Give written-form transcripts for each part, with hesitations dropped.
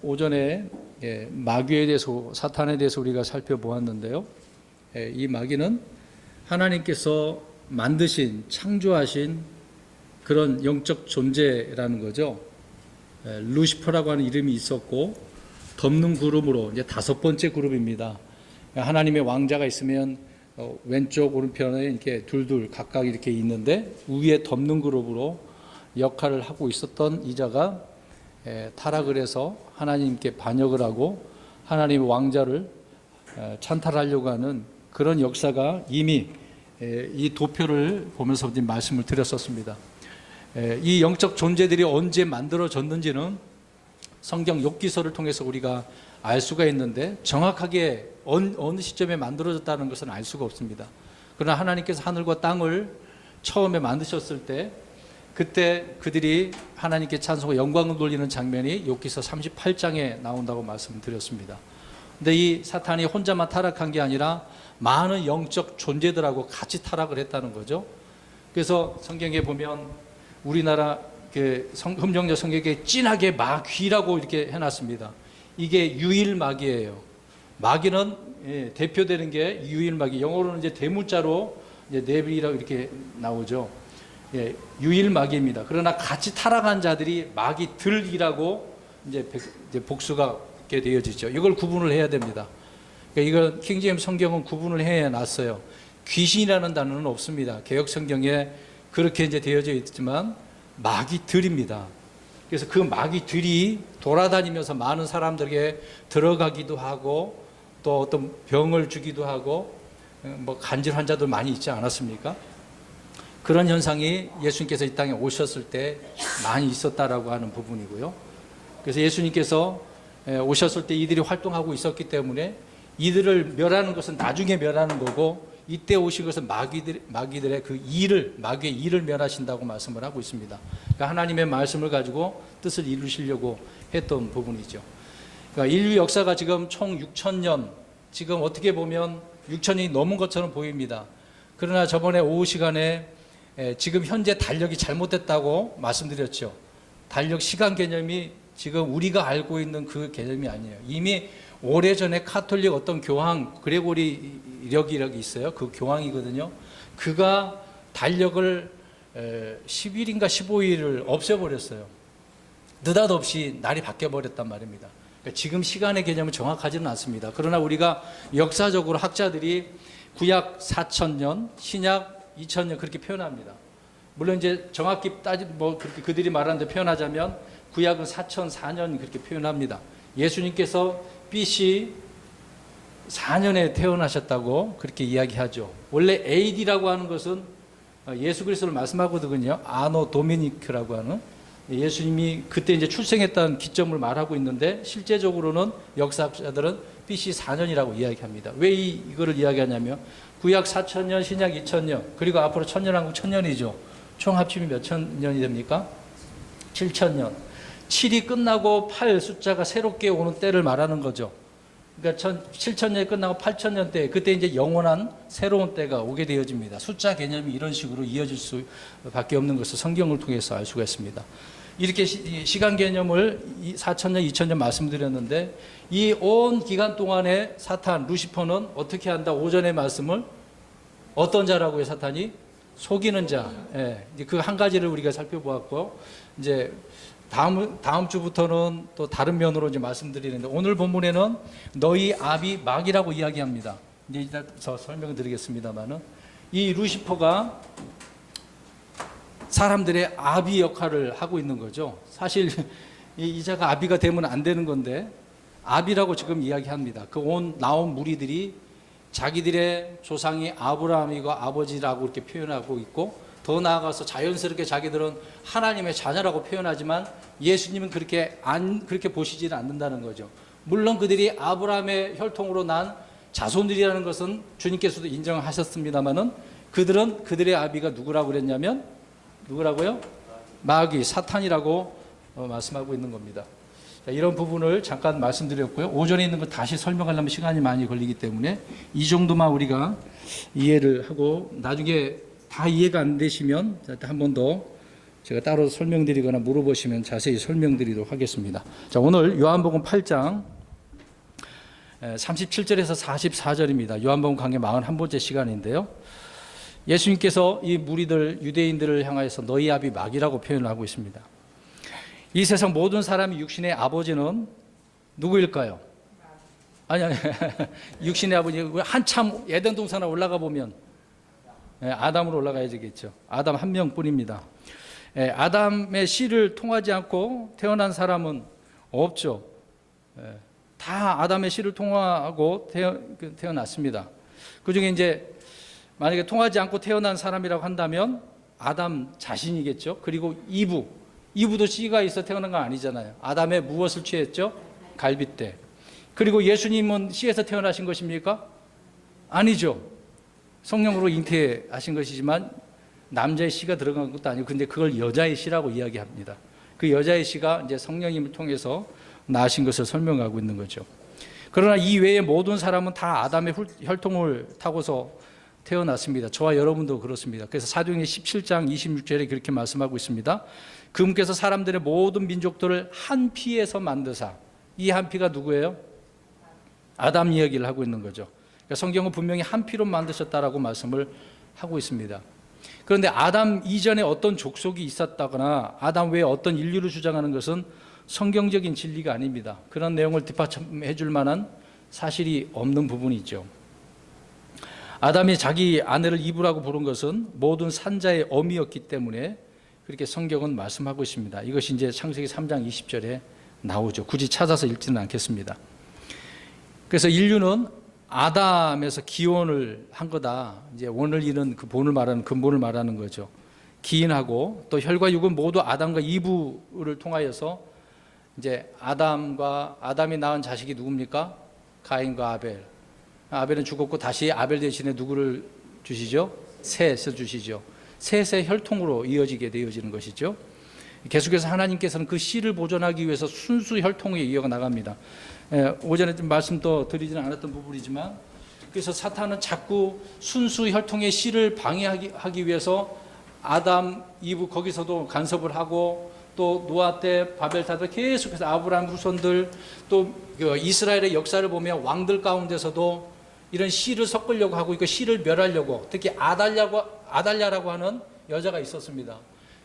오전에 마귀에 대해서, 사탄에 대해서 우리가 살펴보았는데요. 이 마귀는 하나님께서 만드신, 창조하신 그런 영적 존재라는 거죠. 루시퍼라고 하는 이름이 있었고, 덮는 그룹으로 이제 5번째 그룹입니다. 하나님의 왕자가 있으면 왼쪽 오른편에 이렇게 둘둘 각각 이렇게 있는데, 위에 덮는 그룹으로 역할을 하고 있었던 이자가 타락을 해서 하나님께 반역을 하고 하나님의 왕자를 찬탈하려고 하는 그런 역사가 이미 이 도표를 보면서 말씀을 드렸었습니다. 이 영적 존재들이 언제 만들어졌는지는 성경 욥기서를 통해서 우리가 알 수가 있는데, 정확하게 어느 시점에 만들어졌다는 것은 알 수가 없습니다. 그러나 하나님께서 하늘과 땅을 처음에 만드셨을 때, 그때 그들이 하나님께 찬송과 영광을 돌리는 장면이 욥기서 38장에 나온다고 말씀드렸습니다. 근데 이 사탄이 혼자만 타락한 게 아니라 많은 영적 존재들하고 같이 타락을 했다는 거죠. 그래서 성경에 보면 우리나라 흠정역 성경에 진하게 마귀라고 이렇게 해놨습니다. 이게 유일마귀예요. 마귀는 대표되는 게 유일마귀. 영어로는 이제 대문자로 이제 네빌이라고 이렇게 나오죠. 유일마귀입니다. 그러나 같이 타락한 자들이 마귀들이라고 이제 복수가 이렇게 되어지죠. 이걸 구분을 해야 됩니다. 그러니까 이건 킹제임스 성경은 구분을 해 놨어요. 귀신이라는 단어는 없습니다. 개역 성경에 그렇게 이제 되어져 있지만 마귀들입니다. 그래서 그 마귀들이 돌아다니면서 많은 사람들에게 들어가기도 하고, 또 어떤 병을 주기도 하고, 뭐 간질 환자들 많이 있지 않았습니까? 그런 현상이 예수님께서 이 땅에 오셨을 때 많이 있었다라고 하는 부분이고요. 그래서 예수님께서 오셨을 때 이들이 활동하고 있었기 때문에 이들을 멸하는 것은 나중에 멸하는 거고, 이때 오신 것은 마귀들의 그 일을, 마귀의 일을 멸하신다고 말씀을 하고 있습니다. 그러니까 하나님의 말씀을 가지고 뜻을 이루시려고 했던 부분이죠. 그러니까 인류 역사가 지금 총 6,000년, 지금 어떻게 보면 6,000년이 넘은 것처럼 보입니다. 그러나 저번에 오후 시간에 지금 현재 달력이 잘못됐다고 말씀드렸죠. 달력 시간 개념이 지금 우리가 알고 있는 그 개념이 아니에요. 이미 오래전에 카톨릭 어떤 교황, 그레고리력이라고 있어요. 그 교황이거든요. 그가 달력을 10일인가 15일을 없애버렸어요. 느닷없이 날이 바뀌어버렸단 말입니다. 그러니까 지금 시간의 개념은 정확하지는 않습니다. 그러나 우리가 역사적으로 학자들이 구약 4,000년, 신약 2,000년 그렇게 표현합니다. 물론 이제 정확히 그렇게 그들이 말하는 데 표현하자면 구약은 4,004년 그렇게 표현합니다. 예수님께서 BC 4년에 태어나셨다고 그렇게 이야기하죠. 원래 AD라고 하는 것은 예수 그리스도를 말씀하거든요. 아노 도미니크라고 하는, 예수님이 그때 이제 출생했다는 기점을 말하고 있는데, 실제적으로는 역사학자들은 BC 4년이라고 이야기합니다. 왜 이거를 이야기하냐면 구약 4,000년, 신약 2,000년, 그리고 앞으로 1,000년하고 1,000년이죠. 총 합치면 몇 천 년이 됩니까? 7,000년. 7이 끝나고 8 숫자가 새롭게 오는 때를 말하는 거죠. 그러니까 7,000년이 끝나고 8,000년 때, 그때 이제 영원한 새로운 때가 오게 되어집니다. 숫자 개념이 이런 식으로 이어질 수밖에 없는 것을 성경을 통해서 알 수가 있습니다. 이렇게 시간 개념을 4,000년, 2,000년 말씀드렸는데, 이 온 기간 동안에 사탄, 루시퍼는 어떻게 한다? 오전의 말씀을 어떤 자라고요, 사탄이? 속이는 자. 그 한 가지를 우리가 살펴보았고, 이제 다음 주부터는 또 다른 면으로 이제 말씀드리는데, 오늘 본문에는 너희 아비 마귀라고 이야기합니다. 이제 이따 설명을 드리겠습니다만은, 이 루시퍼가 사람들의 아비 역할을 하고 있는 거죠. 사실 이자가 아비가 되면 안 되는 건데 아비라고 지금 이야기합니다. 그 나온 무리들이 자기들의 조상이 아브라함이고 아버지라고 이렇게 표현하고 있고, 더 나아가서 자연스럽게 자기들은 하나님의 자녀라고 표현하지만 예수님은 그렇게 보시지는 않는다는 거죠. 물론 그들이 아브라함의 혈통으로 난 자손들이라는 것은 주님께서도 인정하셨습니다만은, 그들은 그들의 아비가 누구라고 그랬냐면, 누구라고요? 마귀, 사탄이라고 말씀하고 있는 겁니다. 자, 이런 부분을 잠깐 말씀드렸고요. 오전에 있는 거 다시 설명하려면 시간이 많이 걸리기 때문에 이 정도만 우리가 이해를 하고, 나중에 다 이해가 안 되시면 한 번 더 제가 따로 설명드리거나 물어보시면 자세히 설명드리도록 하겠습니다. 자, 오늘 요한복음 8장 37절에서 44절입니다. 요한복음 강의 41번째 시간인데요. 예수님께서 이 무리들 유대인들을 향하여서 너희 아비 마귀라고 표현을 하고 있습니다. 이 세상 모든 사람이 육신의 아버지는 누구일까요? 아니 육신의 아버지 한참 에덴 동산에 올라가 보면 아담으로 올라가야 되겠죠. 아담 한 명뿐입니다. 아담의 씨를 통하지 않고 태어난 사람은 없죠. 다 아담의 씨를 통하고 태어났습니다. 그중에 이제 만약에 통하지 않고 태어난 사람이라고 한다면 아담 자신이겠죠. 그리고 이브도 씨가 있어 태어난 건 아니잖아요. 아담의 무엇을 취했죠? 갈빗대. 그리고 예수님은 씨에서 태어나신 것입니까? 아니죠. 성령으로 잉태하신 것이지만 남자의 씨가 들어간 것도 아니고, 근데 그걸 여자의 씨라고 이야기합니다. 그 여자의 씨가 이제 성령님을 통해서 나신 것을 설명하고 있는 거죠. 그러나 이 외의 모든 사람은 다 아담의 혈통을 타고서 태어났습니다. 저와 여러분도 그렇습니다. 그래서 사도행전 17장 26절에 그렇게 말씀하고 있습니다. 그분께서 사람들의 모든 민족들을 한 피에서 만드사. 이 한 피가 누구예요? 아담 이야기를 하고 있는 거죠. 그러니까 성경은 분명히 한 피로 만드셨다라고 말씀을 하고 있습니다. 그런데 아담 이전에 어떤 족속이 있었다거나 아담 외에 어떤 인류를 주장하는 것은 성경적인 진리가 아닙니다. 그런 내용을 뒷받침해 줄 만한 사실이 없는 부분이 있죠. 아담이 자기 아내를 이브라고 부른 것은 모든 산자의 어미였기 때문에 그렇게 성경은 말씀하고 있습니다. 이것이 이제 창세기 3장 20절에 나오죠. 굳이 찾아서 읽지는 않겠습니다. 그래서 인류는 아담에서 기원을 한 거다. 이제 원을 이룬 그 본을 말하는 근본을 말하는 거죠. 기인하고 또 혈과 육은 모두 아담과 이브를 통하여서 이제 아담이 낳은 자식이 누굽니까? 가인과 아벨. 아벨은 죽었고 다시 아벨 대신에 누구를 주시죠? 셋을 주시죠. 셋의 혈통으로 이어지게 되어지는 것이죠. 계속해서 하나님께서는 그 씨를 보존하기 위해서 순수 혈통에 이어가 나갑니다. 오전에 좀 말씀 또 드리지는 않았던 부분이지만, 그래서 사탄은 자꾸 순수 혈통의 씨를 방해하기 위해서 아담, 이브 거기서도 간섭을 하고, 또 노아 때 바벨탑에 계속해서 아브라함 후손들, 또 이스라엘의 역사를 보면 왕들 가운데서도 이런 씨를 섞으려고 하고 그 씨를 멸하려고, 특히 아달랴라고 하는 여자가 있었습니다.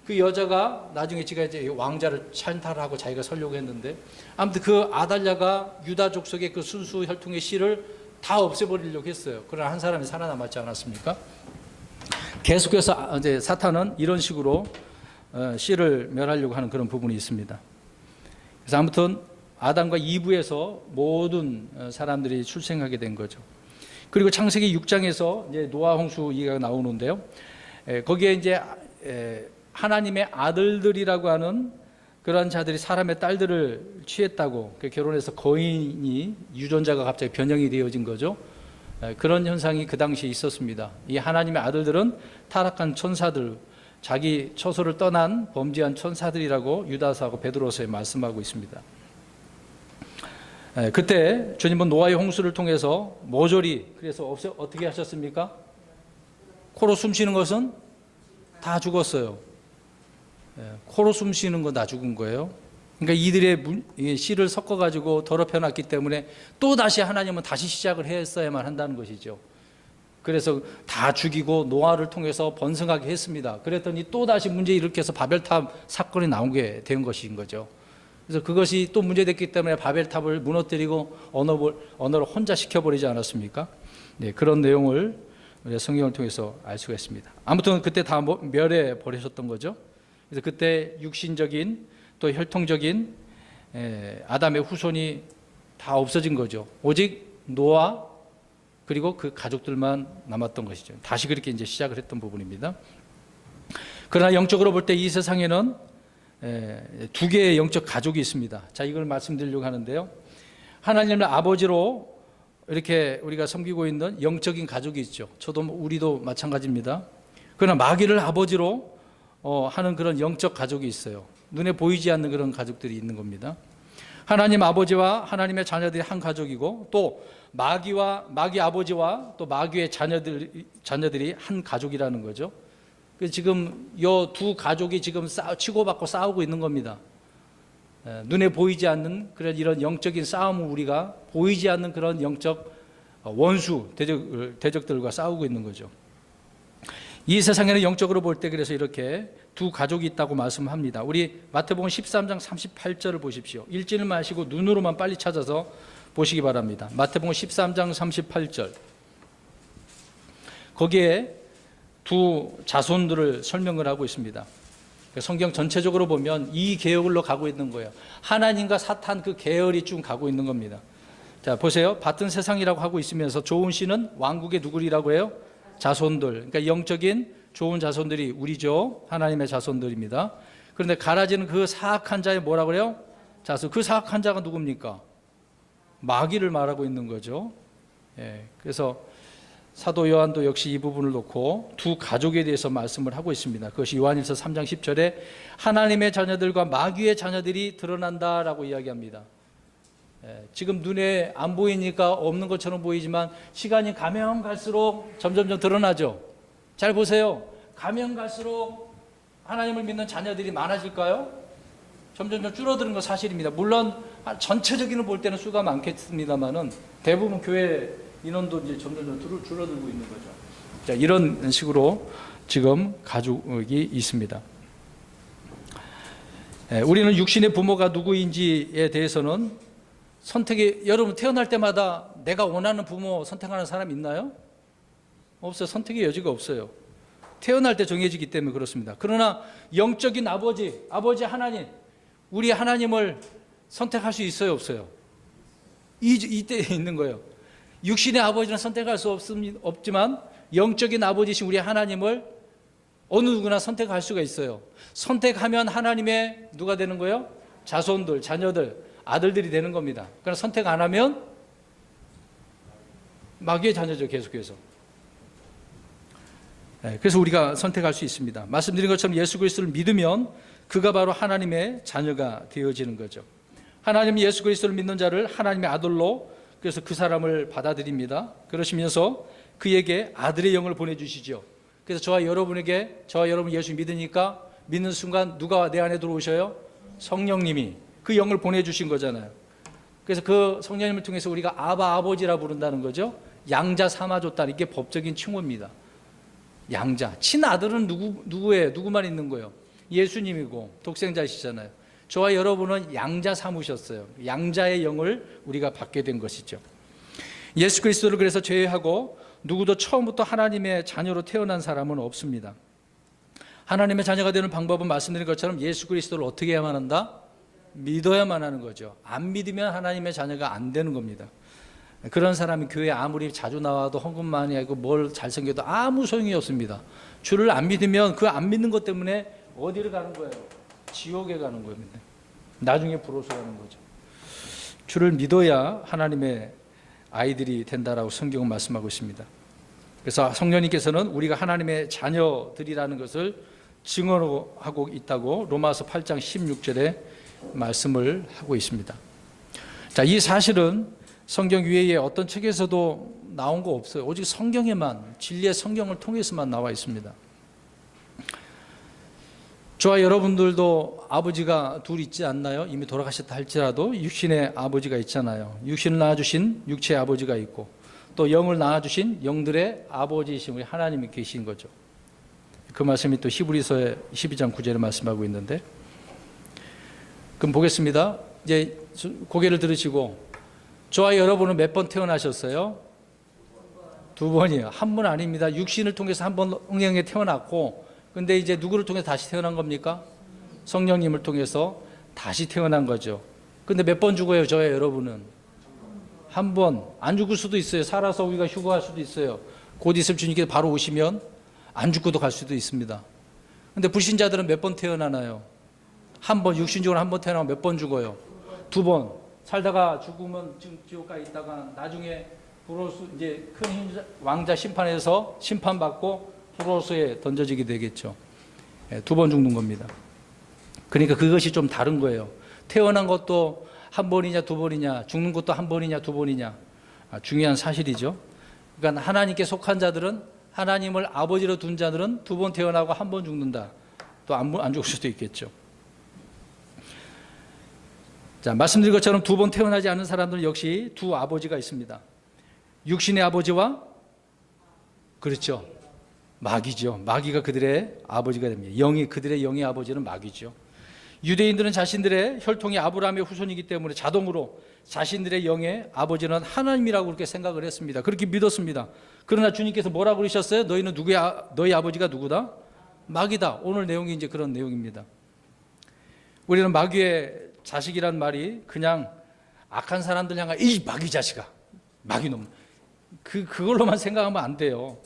그 여자가 나중에 지가 이제 왕자를 찬탈하고 자기가 서려고 했는데, 아무튼 그 아달랴가 유다 족속의 그 순수 혈통의 씨를 다 없애버리려고 했어요. 그러나 한 사람이 살아남았지 않았습니까? 계속해서 이제 사탄은 이런 식으로 씨를 멸하려고 하는 그런 부분이 있습니다. 그래서 아무튼 아담과 이브에서 모든 사람들이 출생하게 된 거죠. 그리고 창세기 6장에서 이제 노아 홍수 이야기가 나오는데요. 거기에 이제 하나님의 아들들이라고 하는 그러한 자들이 사람의 딸들을 취했다고 결혼해서 거인이 유전자가 갑자기 변형이 되어진 거죠. 그런 현상이 그 당시에 있었습니다. 이 하나님의 아들들은 타락한 천사들, 자기 처소를 떠난 범죄한 천사들이라고 유다서하고 베드로서에 말씀하고 있습니다. 그때 주님은 노아의 홍수를 통해서 모조리, 그래서 어떻게 하셨습니까? 코로 숨 쉬는 것은 다 죽었어요. 코로 숨 쉬는 건 다 죽은 거예요. 그러니까 이들의 씨를 섞어가지고 더럽혀놨기 때문에 또 다시 하나님은 다시 시작을 했어야만 한다는 것이죠. 그래서 다 죽이고 노아를 통해서 번성하게 했습니다. 그랬더니 또 다시 문제 일으켜서 바벨탑 사건이 나오게 된 것인 거죠. 그래서 그것이 또 문제됐기 때문에 바벨탑을 무너뜨리고 언어를 혼자 시켜버리지 않았습니까? 네, 그런 내용을 성경을 통해서 알 수가 있습니다. 아무튼 그때 다 멸해 버리셨던 거죠. 그래서 그때 육신적인 또 혈통적인 아담의 후손이 다 없어진 거죠. 오직 노아 그리고 그 가족들만 남았던 것이죠. 다시 그렇게 이제 시작을 했던 부분입니다. 그러나 영적으로 볼 때 이 세상에는 두 개의 영적 가족이 있습니다. 자, 이걸 말씀드리려고 하는데요. 하나님을 아버지로 이렇게 우리가 섬기고 있는 영적인 가족이 있죠. 우리도 마찬가지입니다. 그러나 마귀를 아버지로 하는 그런 영적 가족이 있어요. 눈에 보이지 않는 그런 가족들이 있는 겁니다. 하나님 아버지와 하나님의 자녀들이 한 가족이고, 또 마귀 아버지와 또 마귀의 자녀들이 한 가족이라는 거죠. 지금 요 두 가족이 지금 치고받고 싸우고 있는 겁니다. 눈에 보이지 않는 그런 이런 영적인 싸움을 우리가 보이지 않는 그런 영적 원수 대적들과 싸우고 있는 거죠. 이 세상에는 영적으로 볼 때 그래서 이렇게 두 가족이 있다고 말씀합니다. 우리 마태복음 13장 38절을 보십시오. 읽지는 마시고 눈으로만 빨리 찾아서 보시기 바랍니다. 마태복음 13장 38절. 거기에 두 자손들을 설명을 하고 있습니다. 성경 전체적으로 보면 이 계열로 가고 있는 거예요. 하나님과 사탄 그 계열이 쭉 가고 있는 겁니다. 자, 보세요. 같은 세상이라고 하고 있으면서 좋은 씨는 왕국의 누구리라고 해요? 자손들. 그러니까 영적인 좋은 자손들이 우리죠. 하나님의 자손들입니다. 그런데 갈라지는 그 사악한 자의 뭐라고 그래요? 자손. 그 사악한 자가 누굽니까? 마귀를 말하고 있는 거죠. 그래서 사도 요한도 역시 이 부분을 놓고 두 가족에 대해서 말씀을 하고 있습니다. 그것이 요한일서 3장 10절에 하나님의 자녀들과 마귀의 자녀들이 드러난다라고 이야기합니다. 지금 눈에 안 보이니까 없는 것처럼 보이지만 시간이 가면 갈수록 점점 드러나죠. 잘 보세요. 가면 갈수록 하나님을 믿는 자녀들이 많아질까요? 점점 줄어드는 건 사실입니다. 물론 전체적인 볼 때는 수가 많겠습니다만은 대부분 교회 인원도 이제 점점 줄어들고 있는 거죠. 자, 이런 식으로 지금 가족이 있습니다. 우리는 육신의 부모가 누구인지에 대해서는 선택이, 여러분 태어날 때마다 내가 원하는 부모 선택하는 사람 있나요? 없어요. 선택의 여지가 없어요. 태어날 때 정해지기 때문에 그렇습니다. 그러나 영적인 아버지 하나님, 우리 하나님을 선택할 수 있어요, 없어요? 이때 있는 거예요. 육신의 아버지는 선택할 수 없지만 영적인 아버지신 우리 하나님을 어느 누구나 선택할 수가 있어요. 선택하면 하나님의 누가 되는 거예요? 자손들, 자녀들, 아들들이 되는 겁니다. 그러나 선택 안 하면 마귀의 자녀죠, 계속해서. 그래서 우리가 선택할 수 있습니다. 말씀드린 것처럼 예수 그리스도를 믿으면 그가 바로 하나님의 자녀가 되어지는 거죠. 하나님 예수 그리스도를 믿는 자를 하나님의 아들로, 그래서 그 사람을 받아들입니다. 그러시면서 그에게 아들의 영을 보내주시죠. 그래서 저와 여러분 예수 믿으니까 믿는 순간 누가 내 안에 들어오셔요? 성령님이 그 영을 보내주신 거잖아요. 그래서 그 성령님을 통해서 우리가 아버지라 부른다는 거죠. 양자 삼아줬다. 이게 법적인 칭호입니다. 양자. 친아들은 누구예요? 누구만 있는 거예요? 예수님이고 독생자시잖아요. 저와 여러분은 양자 삼으셨어요. 양자의 영을 우리가 받게 된 것이죠. 예수 그리스도를 그래서 제외하고 누구도 처음부터 하나님의 자녀로 태어난 사람은 없습니다. 하나님의 자녀가 되는 방법은 말씀드린 것처럼 예수 그리스도를 어떻게 해야만 한다? 믿어야만 하는 거죠. 안 믿으면 하나님의 자녀가 안 되는 겁니다. 그런 사람이 교회에 아무리 자주 나와도 헌금 많이 하고 뭘 잘생겨도 아무 소용이 없습니다. 주를 안 믿으면 그 안 믿는 것 때문에 어디를 가는 거예요? 지옥에 가는 겁니다. 나중에 불로소 가는 거죠. 주를 믿어야 하나님의 아이들이 된다라고 성경은 말씀하고 있습니다. 그래서 성령님께서는 우리가 하나님의 자녀들이라는 것을 증언하고 있다고 로마서 8장 16절에 말씀을 하고 있습니다. 자, 이 사실은 성경 위에 어떤 책에서도 나온 거 없어요. 오직 성경에만, 진리의 성경을 통해서만 나와 있습니다. 저와 여러분들도 아버지가 둘 있지 않나요? 이미 돌아가셨다 할지라도 육신의 아버지가 있잖아요. 육신을 낳아주신 육체의 아버지가 있고 또 영을 낳아주신 영들의 아버지이신 우리 하나님이 계신 거죠. 그 말씀이 또 히브리서의 12장 9절에 말씀하고 있는데, 그럼 보겠습니다. 이제 고개를 들으시고, 저와 여러분은 몇 번 태어나셨어요? 2번이에요. 한 번 아닙니다. 육신을 통해서 한 번 응행에 태어났고, 근데 이제 누구를 통해서 다시 태어난 겁니까? 성령님을 통해서 다시 태어난 거죠. 근데 몇 번 죽어요, 저와 여러분은? 한 번. 안 죽을 수도 있어요. 살아서 우리가 휴거할 수도 있어요. 곧 있을 주님께서 바로 오시면 안 죽고도 갈 수도 있습니다. 근데 불신자들은 몇 번 태어나나요? 한 번. 육신적으로 한 번 태어나면 몇 번 죽어요? 2번. 살다가 죽으면 지옥 가 있다가 나중에 불로소, 이제 큰 왕자 심판에서 심판받고 불로소에 던져지게 되겠죠. 2번 죽는 겁니다. 그러니까 그것이 좀 다른 거예요. 태어난 것도 한 번이냐 2번이냐, 죽는 것도 한 번이냐 2번이냐, 중요한 사실이죠. 그러니까 하나님께 속한 자들은 하나님을 아버지로 둔 자들은 두 번 태어나고 한 번 죽는다. 또 안 죽을 수도 있겠죠. 자, 말씀드린 것처럼 두 번 태어나지 않은 사람들은 역시 두 아버지가 있습니다. 육신의 아버지와, 그렇죠, 마귀죠. 마귀가 그들의 아버지가 됩니다. 그들의 영의 아버지는 마귀죠. 유대인들은 자신들의 혈통이 아브라함의 후손이기 때문에 자동으로 자신들의 영의 아버지는 하나님이라고 그렇게 생각을 했습니다. 그렇게 믿었습니다. 그러나 주님께서 뭐라고 그러셨어요? 너희 아버지가 누구다? 마귀다. 오늘 내용이 이제 그런 내용입니다. 우리는 마귀의 자식이란 말이 그냥 악한 사람들 향한 이 마귀 자식아, 마귀놈, 그걸로만 생각하면 안 돼요.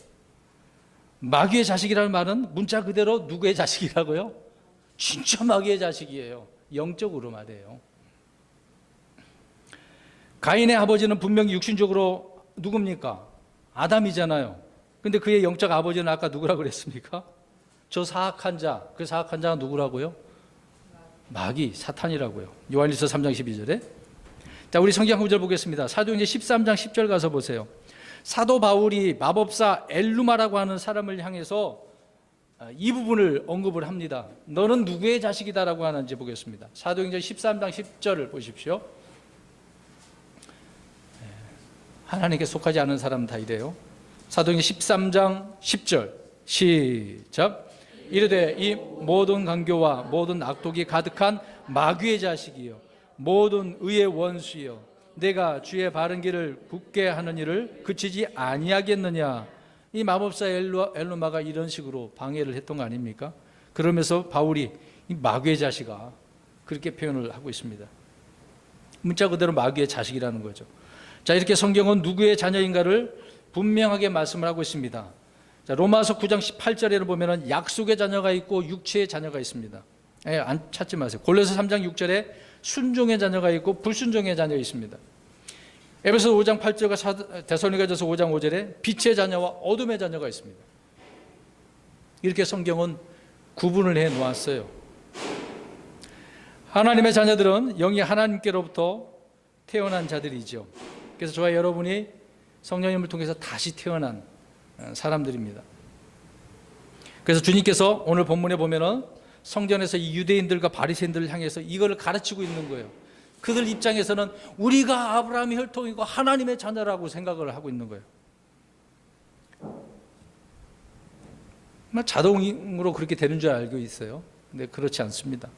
마귀의 자식이라는 말은 문자 그대로 누구의 자식이라고요? 진짜 마귀의 자식이에요. 영적으로 말해요. 가인의 아버지는 분명히 육신적으로 누굽니까? 아담이잖아요. 근데 그의 영적 아버지는 아까 누구라고 그랬습니까? 저 사악한 자, 그 사악한 자가 누구라고요? 마귀, 사탄이라고요. 요한일서 3장 12절에. 자, 우리 성경 한 구절 보겠습니다. 사도행전 13장 10절 가서 보세요. 사도 바울이 마법사 엘루마라고 하는 사람을 향해서 이 부분을 언급을 합니다. 너는 누구의 자식이다라고 하는지 보겠습니다. 사도행전 13장 10절을 보십시오. 하나님께 속하지 않은 사람은 다 이래요. 사도행전 13장 10절 시작. 이르되 이 모든 강교와 모든 악독이 가득한 마귀의 자식이요 모든 의의 원수요 내가 주의 바른 길을 굳게 하는 일을 그치지 아니하겠느냐. 이 마법사 엘루마가 이런 식으로 방해를 했던 거 아닙니까? 그러면서 바울이 이 마귀의 자식아 그렇게 표현을 하고 있습니다. 문자 그대로 마귀의 자식이라는 거죠. 자, 이렇게 성경은 누구의 자녀인가를 분명하게 말씀을 하고 있습니다. 자, 로마서 9장 18절에는 보면은 약속의 자녀가 있고 육체의 자녀가 있습니다. 안 찾지 마세요. 골로새 3장 6절에 순종의 자녀가 있고 불순종의 자녀가 있습니다. 에베소 5장 8절과 데살로니가전서 5장 5절에 빛의 자녀와 어둠의 자녀가 있습니다. 이렇게 성경은 구분을 해 놓았어요. 하나님의 자녀들은 영이 하나님께로부터 태어난 자들이죠. 그래서 저와 여러분이 성령님을 통해서 다시 태어난 사람들입니다. 그래서 주님께서 오늘 본문에 보면은 성전에서 이 유대인들과 바리새인들을 향해서 이걸 가르치고 있는 거예요. 그들 입장에서는 우리가 아브라함의 혈통이고 하나님의 자녀라고 생각을 하고 있는 거예요. 자동으로 그렇게 되는 줄 알고 있어요. 근데 그렇지 않습니다.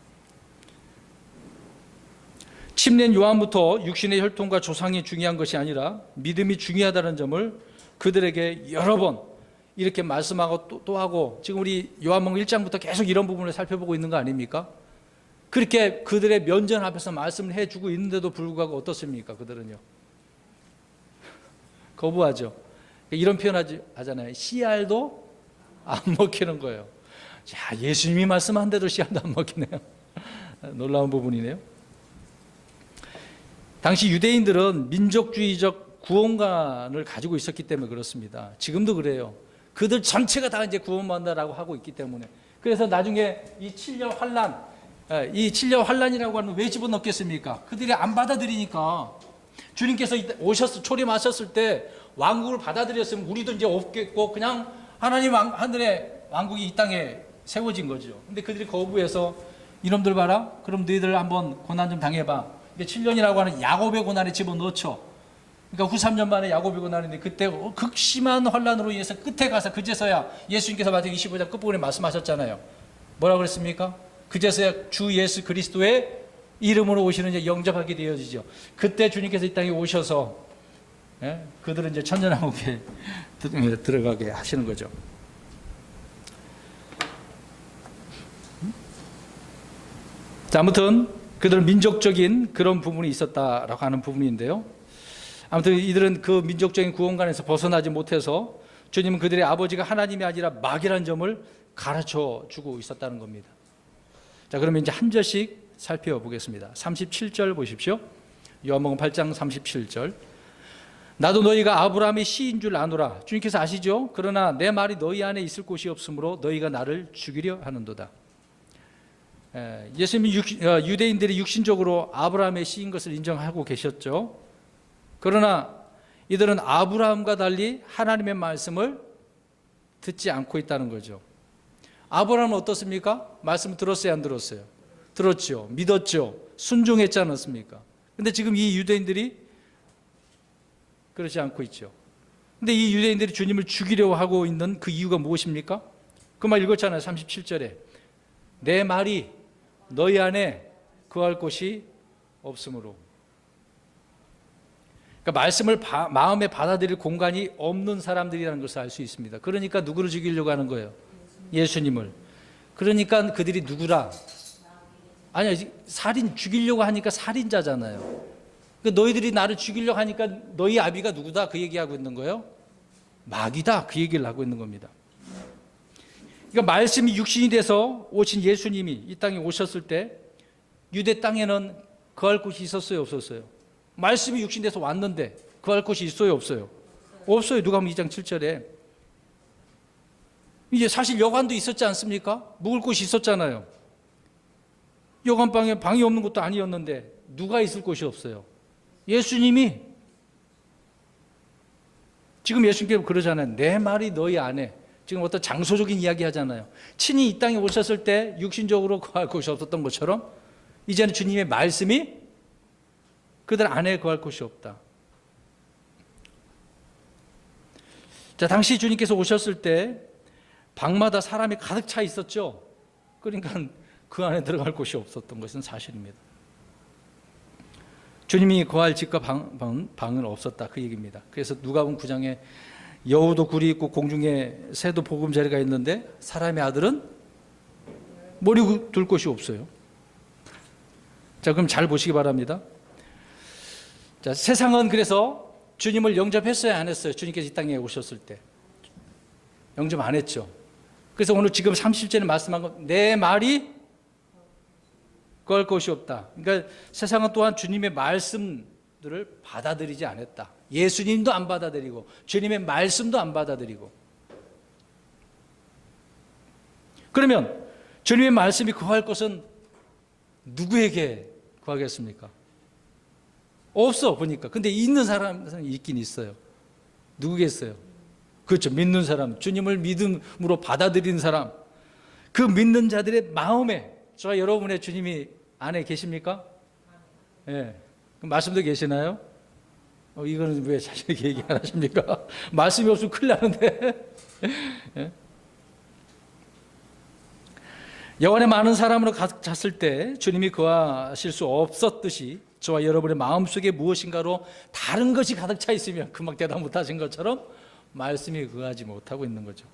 침례인 요한부터 육신의 혈통과 조상이 중요한 것이 아니라 믿음이 중요하다는 점을 그들에게 여러 번 이렇게 말씀하고 또 하고, 지금 우리 요한복음 1장부터 계속 이런 부분을 살펴보고 있는 거 아닙니까? 그렇게 그들의 면전 앞에서 말씀을 해주고 있는데도 불구하고 어떻습니까? 그들은요 거부하죠. 이런 표현 하잖아요. 씨알도 안 먹히는 거예요. 자, 예수님이 말씀한데도 씨알도 안 먹히네요. 놀라운 부분이네요. 당시 유대인들은 민족주의적 구원관을 가지고 있었기 때문에 그렇습니다. 지금도 그래요. 그들 전체가 다 이제 구원받는다라고 하고 있기 때문에. 그래서 나중에 이 7년 환란, 이 7년 환란이라고 하는 왜 집어넣겠습니까? 그들이 안 받아들이니까. 주님께서 초림하셨을 때 왕국을 받아들였으면 우리도 이제 없겠고 그냥 하나님 하늘의 왕국이 이 땅에 세워진 거죠. 근데 그들이 거부해서 이놈들 봐라. 그럼 너희들 한번 고난 좀 당해봐. 7년이라고 하는 야곱의 고난에 집어넣죠. 그러니까 후 3년 만에 야곱의 고난인데 그때 극심한 환란으로 인해서 끝에 가서 그제서야 예수님께서 마태복음 25장 끝부분에 말씀하셨잖아요. 뭐라고 그랬습니까? 그제서야 주 예수 그리스도의 이름으로 오시는 이제 영접하게 되어지죠. 그때 주님께서 이 땅에 오셔서 그들은 이제 천년왕국에 들어가게 하시는 거죠. 자, 아무튼 그들은 민족적인 그런 부분이 있었다라고 하는 부분인데요. 아무튼 이들은 그 민족적인 구원관에서 벗어나지 못해서 주님은 그들의 아버지가 하나님이 아니라 마귀라는 점을 가르쳐 주고 있었다는 겁니다. 자, 그러면 이제 한 절씩 살펴보겠습니다. 37절 보십시오. 요한복음 8장 37절. 나도 너희가 아브라함의 씨인 줄 아노라. 주님께서 아시죠? 그러나 내 말이 너희 안에 있을 곳이 없으므로 너희가 나를 죽이려 하는도다. 예수님이 유대인들이 육신적으로 아브라함의 씨인 것을 인정하고 계셨죠. 그러나 이들은 아브라함과 달리 하나님의 말씀을 듣지 않고 있다는 거죠. 아브라함은 어떻습니까? 말씀 들었어요, 안 들었어요? 들었죠. 믿었죠. 순종했지 않았습니까? 근데 지금 이 유대인들이 그렇지 않고 있죠. 근데 이 유대인들이 주님을 죽이려고 하고 있는 그 이유가 무엇입니까? 그 말 읽었잖아요. 37절에 내 말이 너희 안에 거할 곳이 없으므로. 그러니까 말씀을 마음에 받아들일 공간이 없는 사람들이라는 것을 알 수 있습니다. 그러니까 누구를 죽이려고 하는 거예요? 예수님을. 그러니까 그들이 누구라? 아니야, 살인 죽이려고 하니까 살인자잖아요. 그러니까 너희들이 나를 죽이려고 하니까 너희 아비가 누구다? 그 얘기하고 있는 거예요? 마귀다. 그 얘기를 하고 있는 겁니다. 그러니까 말씀이 육신이 돼서 오신 예수님이 이 땅에 오셨을 때 유대 땅에는 거할 곳이 있었어요, 없었어요? 말씀이 육신돼서 왔는데 거할 곳이 있어요, 없어요? 없어요. 누가복음 2장 7절에 이제 사실 여관도 있었지 않습니까? 묵을 곳이 있었잖아요. 여관방에 방이 없는 것도 아니었는데 누가 있을 곳이 없어요? 예수님이. 지금 예수님께서 그러잖아요. 내 말이 너희 안에. 지금 어떤 장소적인 이야기 하잖아요. 친히 이 땅에 오셨을 때 육신적으로 거할 곳이 없었던 것처럼 이제는 주님의 말씀이 그들 안에 거할 곳이 없다. 자, 당시 주님께서 오셨을 때 방마다 사람이 가득 차 있었죠. 그러니까 그 안에 들어갈 곳이 없었던 것은 사실입니다. 주님이 거할 집과 방은 없었다, 그 얘기입니다. 그래서 누가복음 9장에 여우도 굴이 있고 공중에 새도 보금자리가 있는데 사람의 아들은 머리 둘 곳이 없어요. 자, 그럼 잘 보시기 바랍니다. 자, 세상은 그래서 주님을 영접했어요, 안 했어요? 주님께서 이 땅에 오셨을 때 영접 안 했죠. 그래서 오늘 지금 30절에 말씀한 건 내 말이 거할 곳이 없다. 그러니까 세상은 또한 주님의 말씀들을 받아들이지 않았다. 예수님도 안 받아들이고 주님의 말씀도 안 받아들이고. 그러면 주님의 말씀이 거할 것은 누구에게 구하겠습니까? 없어, 보니까. 근데 있는 사람은 있긴 있어요. 누구겠어요? 그렇죠. 믿는 사람, 주님을 믿음으로 받아들이는 사람. 그 믿는 자들의 마음에 저와 여러분의 주님이 안에 계십니까? 예. 네. 말씀도 계시나요? 이거는 왜 자신에게 얘기 안 하십니까? 말씀이 없으면 큰일 나는데. 예? 영안에 많은 사람으로 가득 찼을 때 주님이 거하실 수 없었듯이 저와 여러분의 마음속에 무엇인가로 다른 것이 가득 차 있으면 금방 대답 못하신 것처럼 말씀이 거하지 못하고 있는 거죠.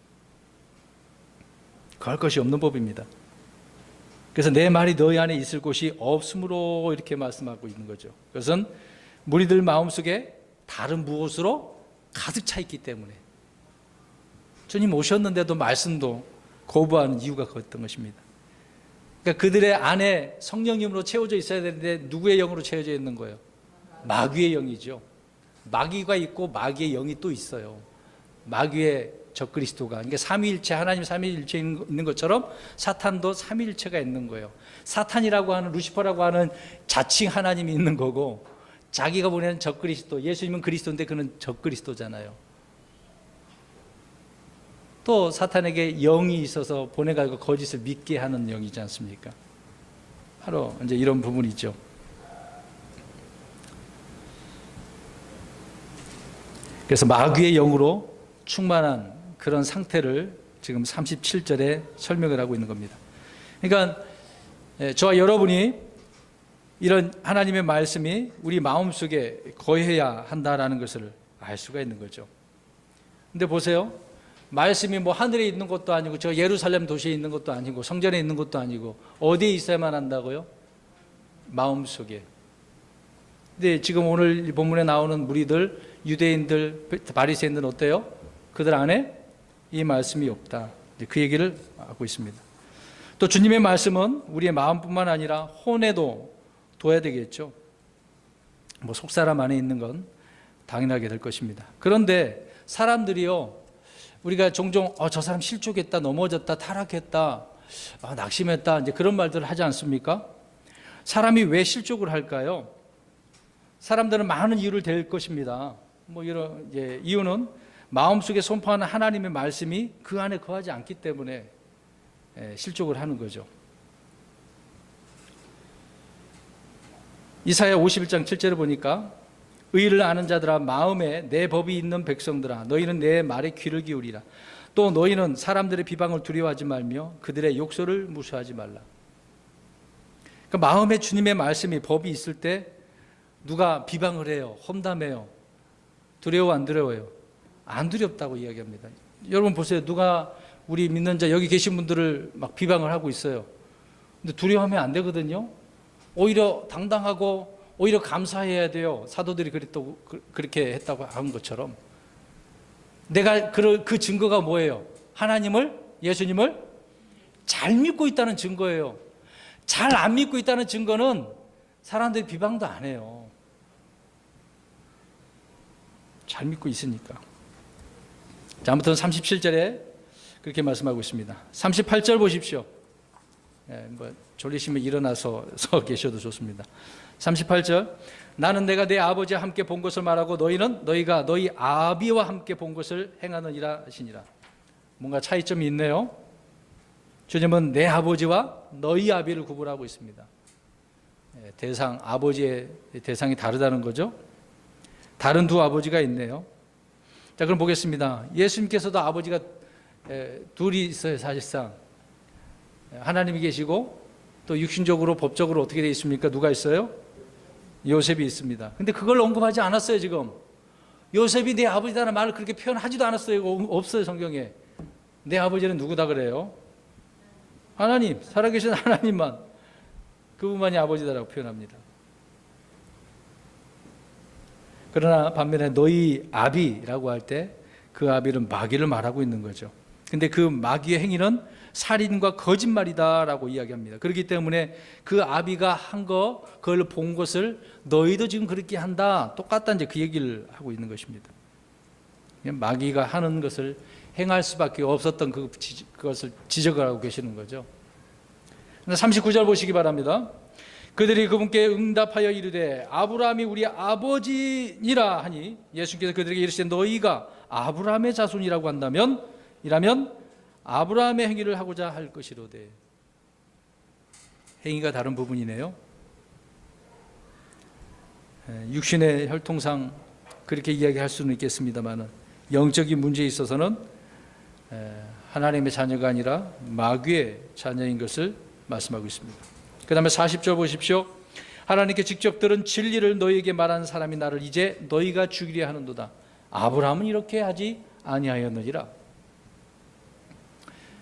거할 것이 없는 법입니다. 그래서 내 말이 너희 안에 있을 곳이 없으므로 이렇게 말씀하고 있는 거죠. 그것은 무리들 마음속에 다른 무엇으로 가득 차 있기 때문에 주님 오셨는데도 말씀도 거부하는 이유가 그랬던 것입니다. 그러니까 그들의 안에 성령님으로 채워져 있어야 되는데 누구의 영으로 채워져 있는 거예요? 마귀의 영이죠. 마귀가 있고 마귀의 영이 또 있어요. 마귀의 적그리스도가. 그러니까 삼위일체, 하나님 삼위일체 있는 것처럼 사탄도 삼위일체가 있는 거예요. 사탄이라고 하는, 루시퍼라고 하는 자칭 하나님이 있는 거고 자기가 보내는 적그리스도, 예수님은 그리스도인데 그는 적그리스도잖아요. 또 사탄에게 영이 있어서 보내가지고 거짓을 믿게 하는 영이지 않습니까? 바로 이제 이런 부분이죠. 그래서 마귀의 영으로 충만한 그런 상태를 지금 37절에 설명을 하고 있는 겁니다. 그러니까 저와 여러분이 이런 하나님의 말씀이 우리 마음속에 거해야 한다라는 것을 알 수가 있는 거죠. 근데 보세요. 말씀이 뭐 하늘에 있는 것도 아니고 저 예루살렘 도시에 있는 것도 아니고 성전에 있는 것도 아니고 어디에 있어야만 한다고요? 마음속에. 근데 지금 오늘 이 본문에 나오는 무리들, 유대인들, 바리새인들은 어때요? 그들 안에 이 말씀이 없다. 그 얘기를 하고 있습니다. 또 주님의 말씀은 우리의 마음뿐만 아니라 혼에도 둬야 되겠죠. 뭐 속사람 안에 있는 건 당연하게 될 것입니다. 그런데 사람들이요, 우리가 종종 저 사람 실족했다, 넘어졌다, 타락했다, 낙심했다, 이제 그런 말들을 하지 않습니까? 사람이 왜 실족을 할까요? 사람들은 많은 이유를 댈 것입니다. 뭐 이런 이유는 마음속에 선포하는 하나님의 말씀이 그 안에 거하지 않기 때문에 실족을 하는 거죠. 이사야 51장 7절을 보니까 의를 아는 자들아 마음에 내 법이 있는 백성들아 너희는 내 말에 귀를 기울이라. 또 너희는 사람들의 비방을 두려워하지 말며 그들의 욕설을 무시하지 말라. 그러니까 마음에 주님의 말씀이 법이 있을 때 누가 비방을 해요, 험담해요, 두려워 안 두려워요? 안 두렵다고 이야기합니다. 여러분 보세요. 누가 우리 믿는 자 여기 계신 분들을 막 비방을 하고 있어요. 근데 두려워하면 안 되거든요. 오히려 당당하고 오히려 감사해야 돼요. 사도들이 그렇게 했다고 한 것처럼. 내가 그 증거가 뭐예요? 하나님을, 예수님을 잘 믿고 있다는 증거예요. 잘 안 믿고 있다는 증거는 사람들이 비방도 안 해요. 잘 믿고 있으니까. 자, 아무튼 37절에 그렇게 말씀하고 있습니다. 38절 보십시오. 졸리시면 일어나서 서 계셔도 좋습니다. 38절 나는 내가 내 아버지와 함께 본 것을 말하고 너희는 너희가 너희 아비와 함께 본 것을 행하느니라 하시니라. 뭔가 차이점이 있네요. 주님은 내 아버지와 너희 아비를 구분하고 있습니다. 아버지의 대상이 다르다는 거죠. 다른 두 아버지가 있네요. 자, 그럼 보겠습니다. 예수님께서도 아버지가 둘이 있어요. 사실상 하나님이 계시고 또 육신적으로 법적으로 어떻게 되어 있습니까? 누가 있어요? 요셉이 있습니다. 근데 그걸 언급하지 않았어요. 지금 요셉이 내 아버지다라는 말을 그렇게 표현하지도 않았어요. 없어요. 성경에. 내 아버지는 누구다 그래요? 하나님, 살아계신 하나님만, 그분만이 아버지다라고 표현합니다. 그러나 반면에 너희 아비라고 할 때 그 아비는 마귀를 말하고 있는 거죠. 근데 그 마귀의 행위는 살인과 거짓말이다라고 이야기합니다. 그렇기 때문에 그 아비가 한 거, 그걸 본 것을 너희도 지금 그렇게 한다. 똑같다 이제 그 얘기를 하고 있는 것입니다. 마귀가 하는 것을 행할 수밖에 없었던 그것을 지적을 하고 계시는 거죠. 39절 보시기 바랍니다. 그들이 그분께 응답하여 이르되 아브라함이 우리 아버지니라 하니 예수께서 그들에게 이르시되 너희가 아브라함의 자손이라고 한다면 이라면 아브라함의 행위를 하고자 할 것이로되. 행위가 다른 부분이네요. 육신의 혈통상 그렇게 이야기할 수는 있겠습니다만 영적인 문제에 있어서는 하나님의 자녀가 아니라 마귀의 자녀인 것을 말씀하고 있습니다. 그 다음에 40절 보십시오. 하나님께 직접 들은 진리를 너희에게 말하는 사람이 나를 이제 너희가 죽이려 하는도다. 아브라함은 이렇게 하지 아니하였느니라.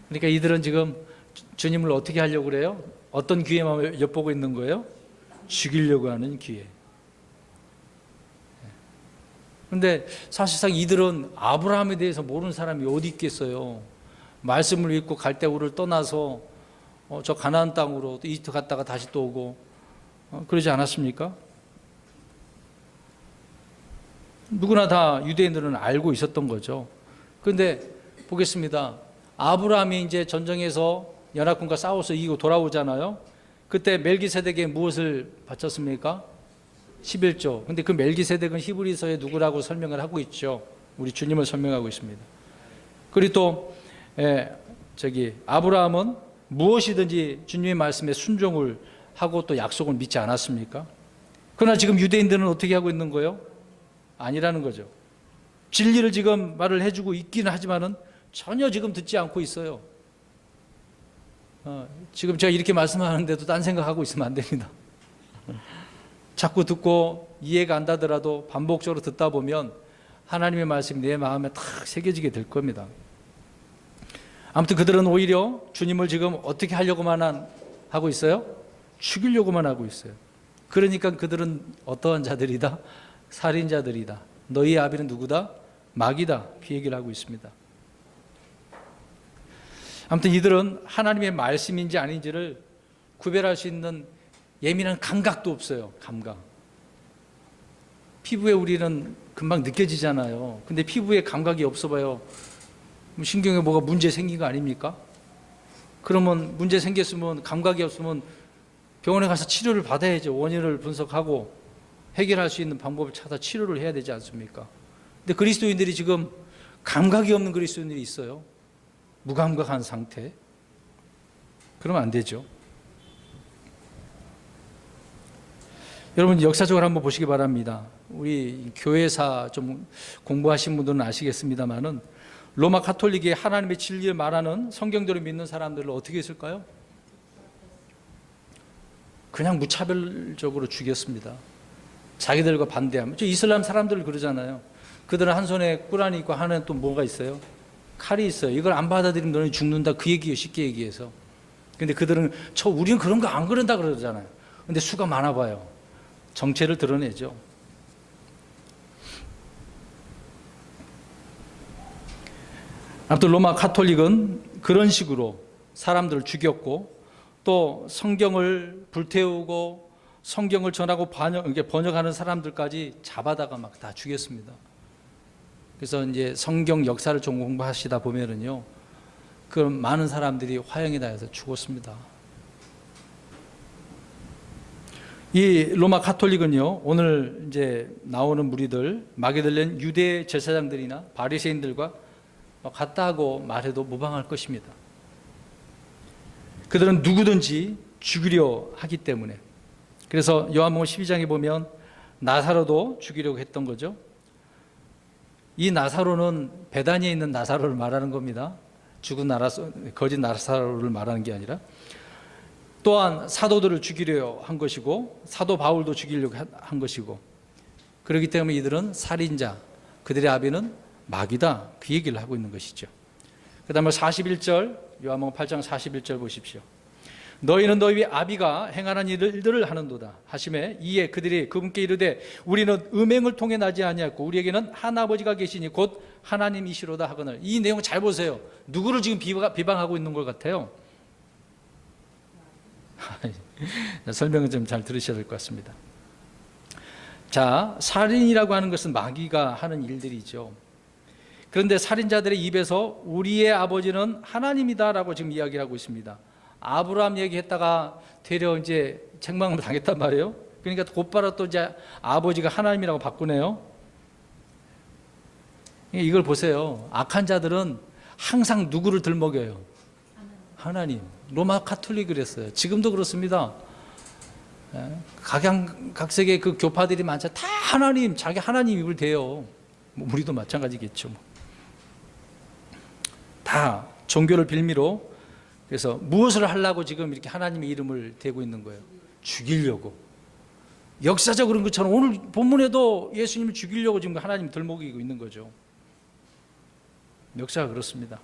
그러니까 이들은 지금 주님을 어떻게 하려고 그래요? 어떤 기회만 엿보고 있는 거예요? 죽이려고 하는 기회. 그런데 사실상 이들은 아브라함에 대해서 모르는 사람이 어디 있겠어요. 말씀을 읽고 갈대우를 떠나서 저 가나안 땅으로 또 이집트 갔다가 다시 또 오고 그러지 않았습니까? 누구나 다 유대인들은 알고 있었던 거죠. 그런데 보겠습니다. 아브라함이 이제 전쟁에서 연합군과 싸워서 이기고 돌아오잖아요. 그때 멜기세덱에 무엇을 바쳤습니까? 11조. 근데 그 멜기세덱은 히브리서에 누구라고 설명을 하고 있죠. 우리 주님을 설명하고 있습니다. 그리고 또 아브라함은 무엇이든지 주님의 말씀에 순종을 하고 또 약속을 믿지 않았습니까? 그러나 지금 유대인들은 어떻게 하고 있는 거예요? 아니라는 거죠. 진리를 지금 말을 해주고 있기는 하지만은 전혀 지금 듣지 않고 있어요. 지금 제가 이렇게 말씀하는데도 딴 생각하고 있으면 안 됩니다. 자꾸 듣고 이해가 안 가더라도 반복적으로 듣다 보면 하나님의 말씀이 내 마음에 탁 새겨지게 될 겁니다. 아무튼 그들은 오히려 주님을 지금 어떻게 하려고만 하고 있어요? 죽이려고만 하고 있어요. 그러니까 그들은 어떠한 자들이다? 살인자들이다. 너희 아비는 누구다? 마귀다. 그 얘기를 하고 있습니다. 아무튼 이들은 하나님의 말씀인지 아닌지를 구별할 수 있는 예민한 감각도 없어요. 감각. 피부에 우리는 금방 느껴지잖아요. 근데 피부에 감각이 없어 봐요. 신경에 뭐가 문제 생긴 거 아닙니까? 그러면 문제 생겼으면 감각이 없으면 병원에 가서 치료를 받아야죠. 원인을 분석하고 해결할 수 있는 방법을 찾아 치료를 해야 되지 않습니까? 근데 그리스도인들이 지금 감각이 없는 그리스도인들이 있어요. 무감각한 상태. 그러면 안 되죠. 여러분 역사적으로 한번 보시기 바랍니다. 우리 교회사 좀 공부하신 분들은 아시겠습니다만은 로마 가톨릭이 하나님의 진리를 말하는 성경대로 믿는 사람들을 어떻게 했을까요? 그냥 무차별적으로 죽였습니다. 자기들과 반대하면. 저 이슬람 사람들 그러잖아요. 그들은 한 손에 꾸란이 있고 하나는 또 뭐가 있어요? 칼이 있어요. 이걸 안 받아들이면 너는 죽는다. 그 얘기예요. 쉽게 얘기해서. 근데 그들은 우리는 그런 거 안 그런다 그러잖아요. 근데 수가 많아 봐요. 정체를 드러내죠. 아무튼 로마 가톨릭은 그런 식으로 사람들을 죽였고 또 성경을 불태우고 성경을 전하고 번역하는 사람들까지 잡아다가 막 다 죽였습니다. 그래서 이제 성경 역사를 좀 공부하시다 보면은요, 그 많은 사람들이 화형에 당해서 죽었습니다. 이 로마 가톨릭은요, 오늘 이제 나오는 무리들, 마게들렌 유대 제사장들이나 바리새인들과 같다고 말해도 무방할 것입니다. 그들은 누구든지 죽이려 하기 때문에. 그래서 요한복음 12장에 보면 나사로도 죽이려고 했던 거죠. 이 나사로는 베다니에 있는 나사로를 말하는 겁니다. 죽은 거짓 나사로를 말하는 게 아니라. 또한 사도들을 죽이려 한 것이고 사도 바울도 죽이려고 한 것이고, 그렇기 때문에 이들은 살인자, 그들의 아비는 마귀다, 그 얘기를 하고 있는 것이죠. 그 다음에 41절, 요한복음 8장 41절 보십시오. 너희는 너희 아비가 행하는 일들을 하는도다 하시매 이에 그들이 그분께 이르되 우리는 음행을 통해 나지 아니하고 우리에게는 한 아버지가 계시니 곧 하나님이시로다 하거늘. 이 내용 잘 보세요. 누구를 지금 비방하고 있는 것 같아요? 설명을 좀 잘 들으셔야 될 것 같습니다. 자, 살인이라고 하는 것은 마귀가 하는 일들이죠. 그런데 살인자들의 입에서 우리의 아버지는 하나님이다라고 지금 이야기를 하고 있습니다. 아브라함 얘기했다가 되려 이제 책망을 당했단 말이에요. 그러니까 곧바로 또 이제 아버지가 하나님이라고 바꾸네요. 이걸 보세요. 악한 자들은 항상 누구를 들먹여요? 하나님. 로마 가톨릭이 그랬어요. 지금도 그렇습니다. 각양각색의 그 교파들이 많죠. 다 하나님, 자기 하나님 입을 대요. 우리도 마찬가지겠죠. 다 종교를 빌미로. 그래서 무엇을 하려고 지금 이렇게 하나님의 이름을 대고 있는 거예요? 죽이려고. 역사적으로 그런 것처럼 오늘 본문에도 예수님을 죽이려고 지금 하나님 들먹이고 있는 거죠. 역사가 그렇습니다.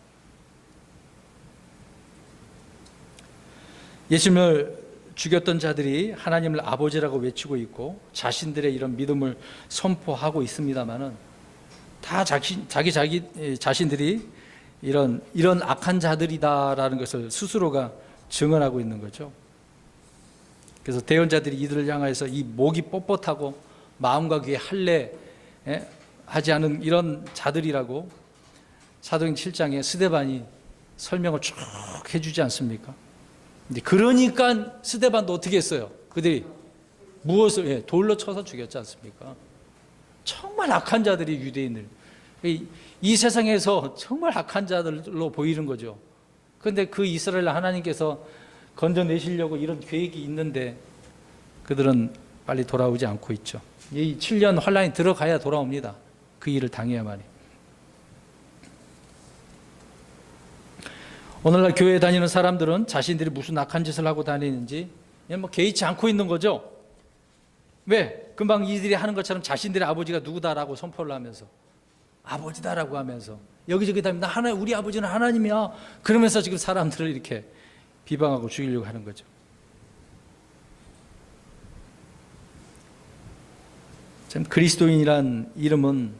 예수님을 죽였던 자들이 하나님을 아버지라고 외치고 있고 자신들의 이런 믿음을 선포하고 있습니다만은 다 자기 자신들이 이런 악한 자들이다라는 것을 스스로가 증언하고 있는 거죠. 그래서 대언자들이 이들을 향해서 이 목이 뻣뻣하고 마음과 귀에 할례 하지 않은 이런 자들이라고 사도행 7장에 스데반이 설명을 쭉 해주지 않습니까? 그러니까 스데반도 어떻게 했어요? 그들이 무엇을 돌로 쳐서 죽였지 않습니까? 정말 악한 자들이 유대인을, 이 세상에서 정말 악한 자들로 보이는 거죠. 그런데 그 이스라엘 하나님께서 건져내시려고 이런 계획이 있는데 그들은 빨리 돌아오지 않고 있죠. 이 7년 환란이 들어가야 돌아옵니다. 그 일을 당해야만이. 오늘날 교회에 다니는 사람들은 자신들이 무슨 악한 짓을 하고 다니는지 개의치 않고 있는 거죠. 왜? 금방 이들이 하는 것처럼 자신들의 아버지가 누구다라고 선포를 하면서 아버지다라고 하면서 여기저기 다니면 우리 아버지는 하나님이야. 그러면서 지금 사람들을 이렇게 비방하고 죽이려고 하는 거죠. 참 그리스도인이란 이름은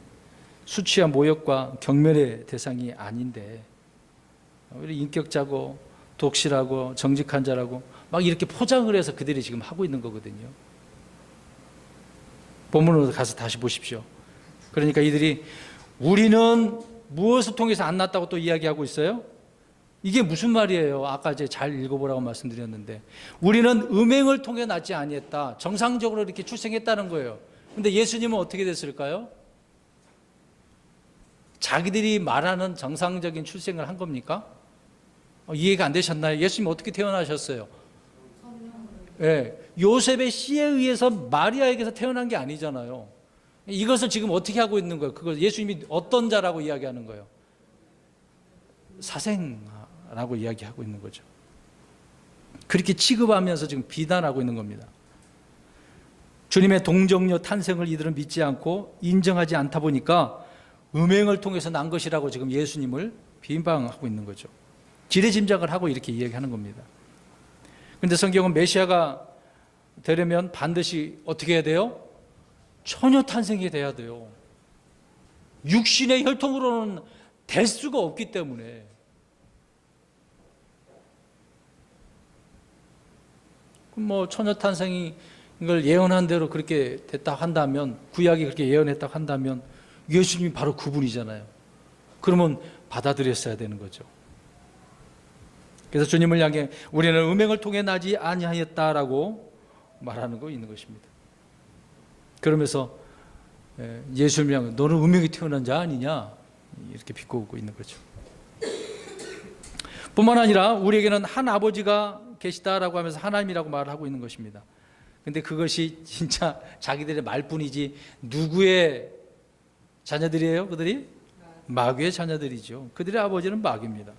수치와 모욕과 경멸의 대상이 아닌데 우리 인격자고 독실하고 정직한 자라고 막 이렇게 포장을 해서 그들이 지금 하고 있는 거거든요. 본문으로 가서 다시 보십시오. 그러니까 이들이 우리는 무엇을 통해서 안 났다고 또 이야기하고 있어요? 이게 무슨 말이에요? 아까 이제 잘 읽어보라고 말씀드렸는데 우리는 음행을 통해 낳지 아니했다. 정상적으로 이렇게 출생했다는 거예요. 근데 예수님은 어떻게 됐을까요? 자기들이 말하는 정상적인 출생을 한 겁니까? 이해가 안 되셨나요? 예수님 어떻게 태어나셨어요? 예, 요셉의 씨에 의해서 마리아에게서 태어난 게 아니잖아요. 이것을 지금 어떻게 하고 있는 거예요? 그걸 예수님이 어떤 자라고 이야기하는 거예요? 사생아라고 이야기하고 있는 거죠. 그렇게 취급하면서 지금 비난하고 있는 겁니다. 주님의 동정녀 탄생을 이들은 믿지 않고 인정하지 않다 보니까 음행을 통해서 난 것이라고 지금 예수님을 비방하고 있는 거죠. 지레짐작을 하고 이렇게 이야기하는 겁니다. 그런데 성경은 메시아가 되려면 반드시 어떻게 해야 돼요? 처녀 탄생이 돼야 돼요. 육신의 혈통으로는 될 수가 없기 때문에. 뭐 처녀 탄생이 이걸 예언한 대로 그렇게 됐다 한다면, 구약이 그렇게 예언했다 한다면 예수님이 바로 그분이잖아요. 그러면 받아들였어야 되는 거죠. 그래서 주님을 향해 우리는 음행을 통해 나지 아니하였다라고 말하는 거 있는 것입니다. 그러면서 예수님을 향해 너는 음행이 태어난 자 아니냐 이렇게 비꼬고 있는 거죠. 뿐만 아니라 우리에게는 한 아버지가 계시다라고 하면서 하나님이라고 말을 하고 있는 것입니다. 근데 그것이 진짜 자기들의 말뿐이지 누구의 자녀들이에요? 그들이? 마귀의 자녀들이죠. 그들의 아버지는 마귀입니다.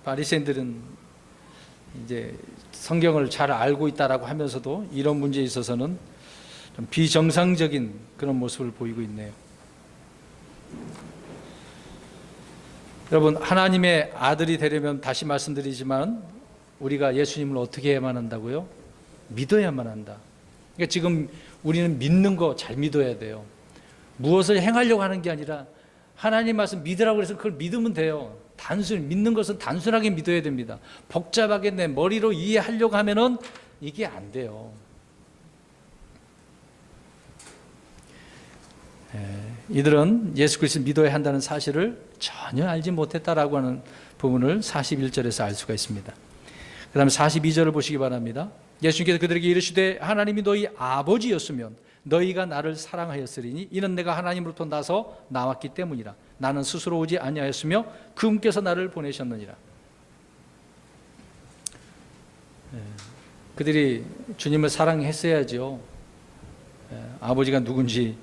바리새인들은 이제 성경을 잘 알고 있다라고 하면서도 이런 문제에 있어서는 좀 비정상적인 그런 모습을 보이고 있네요. 여러분, 하나님의 아들이 되려면 다시 말씀드리지만 우리가 예수님을 어떻게 해야만 한다고요? 믿어야만 한다. 그러니까 지금 우리는 믿는 거 잘 믿어야 돼요. 무엇을 행하려고 하는 게 아니라 하나님 말씀 믿으라고 해서 그걸 믿으면 돼요. 단순히 믿는 것은 단순하게 믿어야 됩니다. 복잡하게 내 머리로 이해하려고 하면은 이게 안 돼요. 이들은 예수 그리스도를 믿어야 한다는 사실을 전혀 알지 못했다라고 하는 부분을 41절에서 알 수가 있습니다. 그 다음에 42절을 보시기 바랍니다. 예수님께서 그들에게 이르시되 하나님이 너희 아버지였으면 너희가 나를 사랑하였으리니 이는 내가 하나님으로부터 나서 나왔기 때문이라. 나는 스스로 오지 아니하였으며 그분께서 나를 보내셨느니라. 그들이 주님을 사랑했어야죠. 아버지가 누군지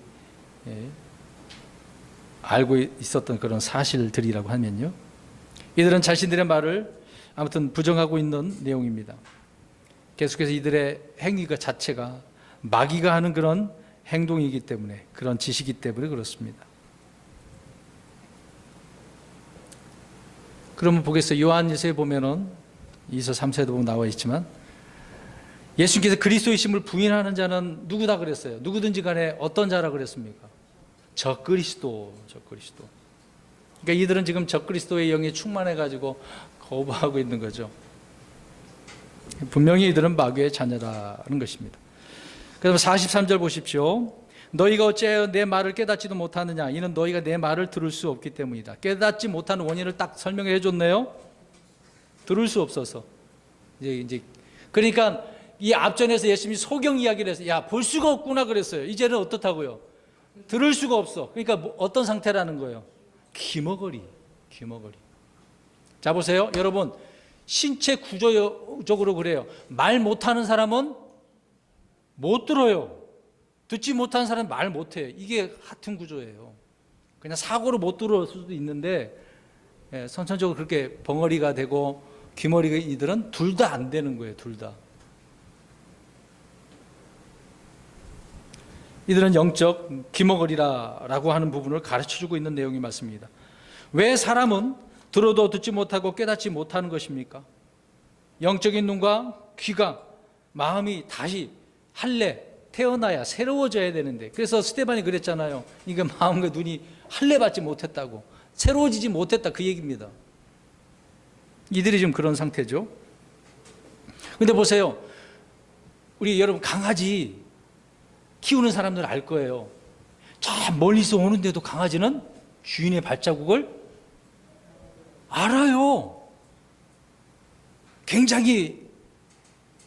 알고 있었던 그런 사실들이라고 하면요. 이들은 자신들의 말을 아무튼 부정하고 있는 내용입니다. 계속해서 이들의 행위가 자체가 마귀가 하는 그런 행동이기 때문에, 그런 짓이기 때문에 그렇습니다. 그러면 보겠어요. 요한일서에 보면은 2서 3서에도 보면 나와 있지만 예수님께서 그리스도이심을 부인하는 자는 누구다 그랬어요? 누구든지 간에 어떤 자라 그랬습니까? 적그리스도. 그러니까 이들은 지금 적그리스도의 영이 충만해가지고 거부하고 있는 거죠. 분명히 이들은 마귀의 자녀라는 것입니다. 그래서 43절 보십시오. 너희가 어찌하여 내 말을 깨닫지도 못하느냐? 이는 너희가 내 말을 들을 수 없기 때문이다. 깨닫지 못하는 원인을 딱 설명해 줬네요. 들을 수 없어서. 이제 그러니까 이 앞전에서 예수님이 소경 이야기를 해서 야, 볼 수가 없구나 그랬어요. 이제는 어떻다고요? 들을 수가 없어. 그러니까 어떤 상태라는 거예요? 기머거리. 자, 보세요. 여러분, 신체 구조적으로 그래요. 말 못하는 사람은 못 들어요. 듣지 못하는 사람은 말 못해요. 이게 같은 구조예요. 그냥 사고로 못 들을 수도 있는데 선천적으로 그렇게 벙어리가 되고 귀머리가 이들은 둘 다 안 되는 거예요. 둘 다. 이들은 영적 귀머거리라고 하는 부분을 가르쳐주고 있는 내용이 맞습니다. 왜 사람은 들어도 듣지 못하고 깨닫지 못하는 것입니까? 영적인 눈과 귀가, 마음이 다시 할례 태어나야 새로워져야 되는데, 그래서 스데반이 그랬잖아요. 이게 마음과 눈이 할례 받지 못했다고, 새로워지지 못했다, 그 얘기입니다. 이들이 지금 그런 상태죠. 근데 보세요. 우리 여러분 강아지 키우는 사람들 알 거예요. 저 멀리서 오는데도 강아지는 주인의 발자국을 알아요. 굉장히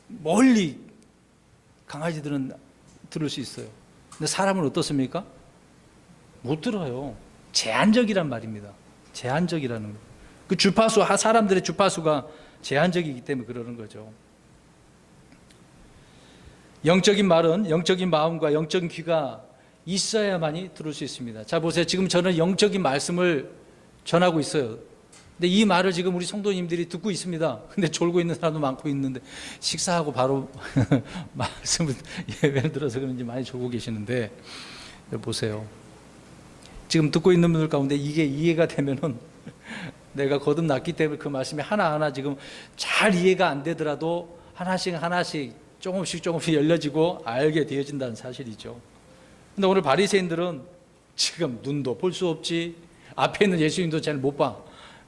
멀리 강아지들은 들을 수 있어요. 근데 사람은 어떻습니까? 못 들어요. 제한적이란 말입니다. 제한적이라는 거. 그 주파수, 사람들의 주파수가 제한적이기 때문에 그러는 거죠. 영적인 말은 영적인 마음과 영적인 귀가 있어야만이 들을 수 있습니다. 자, 보세요. 지금 저는 영적인 말씀을 전하고 있어요. 근데 이 말을 지금 우리 성도님들이 듣고 있습니다. 근데 졸고 있는 사람도 많고 있는데, 식사하고 바로 말씀을 예배를 들어서 그런지 많이 졸고 계시는데, 보세요. 지금 듣고 있는 분들 가운데 이게 이해가 되면은 내가 거듭났기 때문에 그 말씀이 하나하나 지금 잘 이해가 안 되더라도 하나씩 조금씩 열려지고 알게 되어진다는 사실이죠. 근데 오늘 바리새인들은 지금 눈도 볼 수 없지, 앞에 있는 예수님도 잘 못 봐,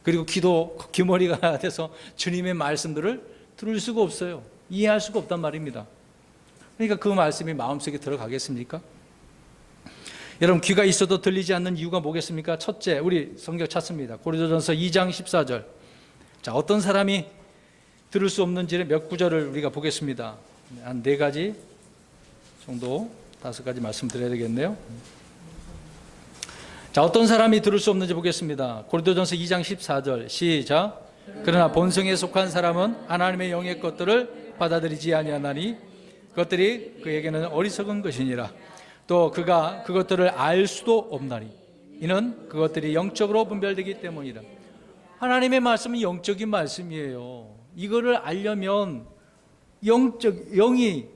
그리고 귀도 귀머리가 돼서 주님의 말씀들을 들을 수가 없어요. 이해할 수가 없단 말입니다. 그러니까 그 말씀이 마음속에 들어가겠습니까? 여러분, 귀가 있어도 들리지 않는 이유가 뭐겠습니까? 첫째, 우리 성경 찾습니다. 고린도전서 2장 14절. 자, 어떤 사람이 들을 수 없는지를 몇 구절을 우리가 보겠습니다. 한 4가지 정도, 5가지 말씀드려야 되겠네요. 자, 어떤 사람이 들을 수 없는지 보겠습니다. 고린도전서 2장 14절 시작. 그러나 본성에 속한 사람은 하나님의 영의 것들을 받아들이지 아니하나니 그것들이 그에게는 어리석은 것이니라. 또 그가 그것들을 알 수도 없나니 이는 그것들이 영적으로 분별되기 때문이라. 하나님의 말씀은 영적인 말씀이에요. 이거를 알려면 영이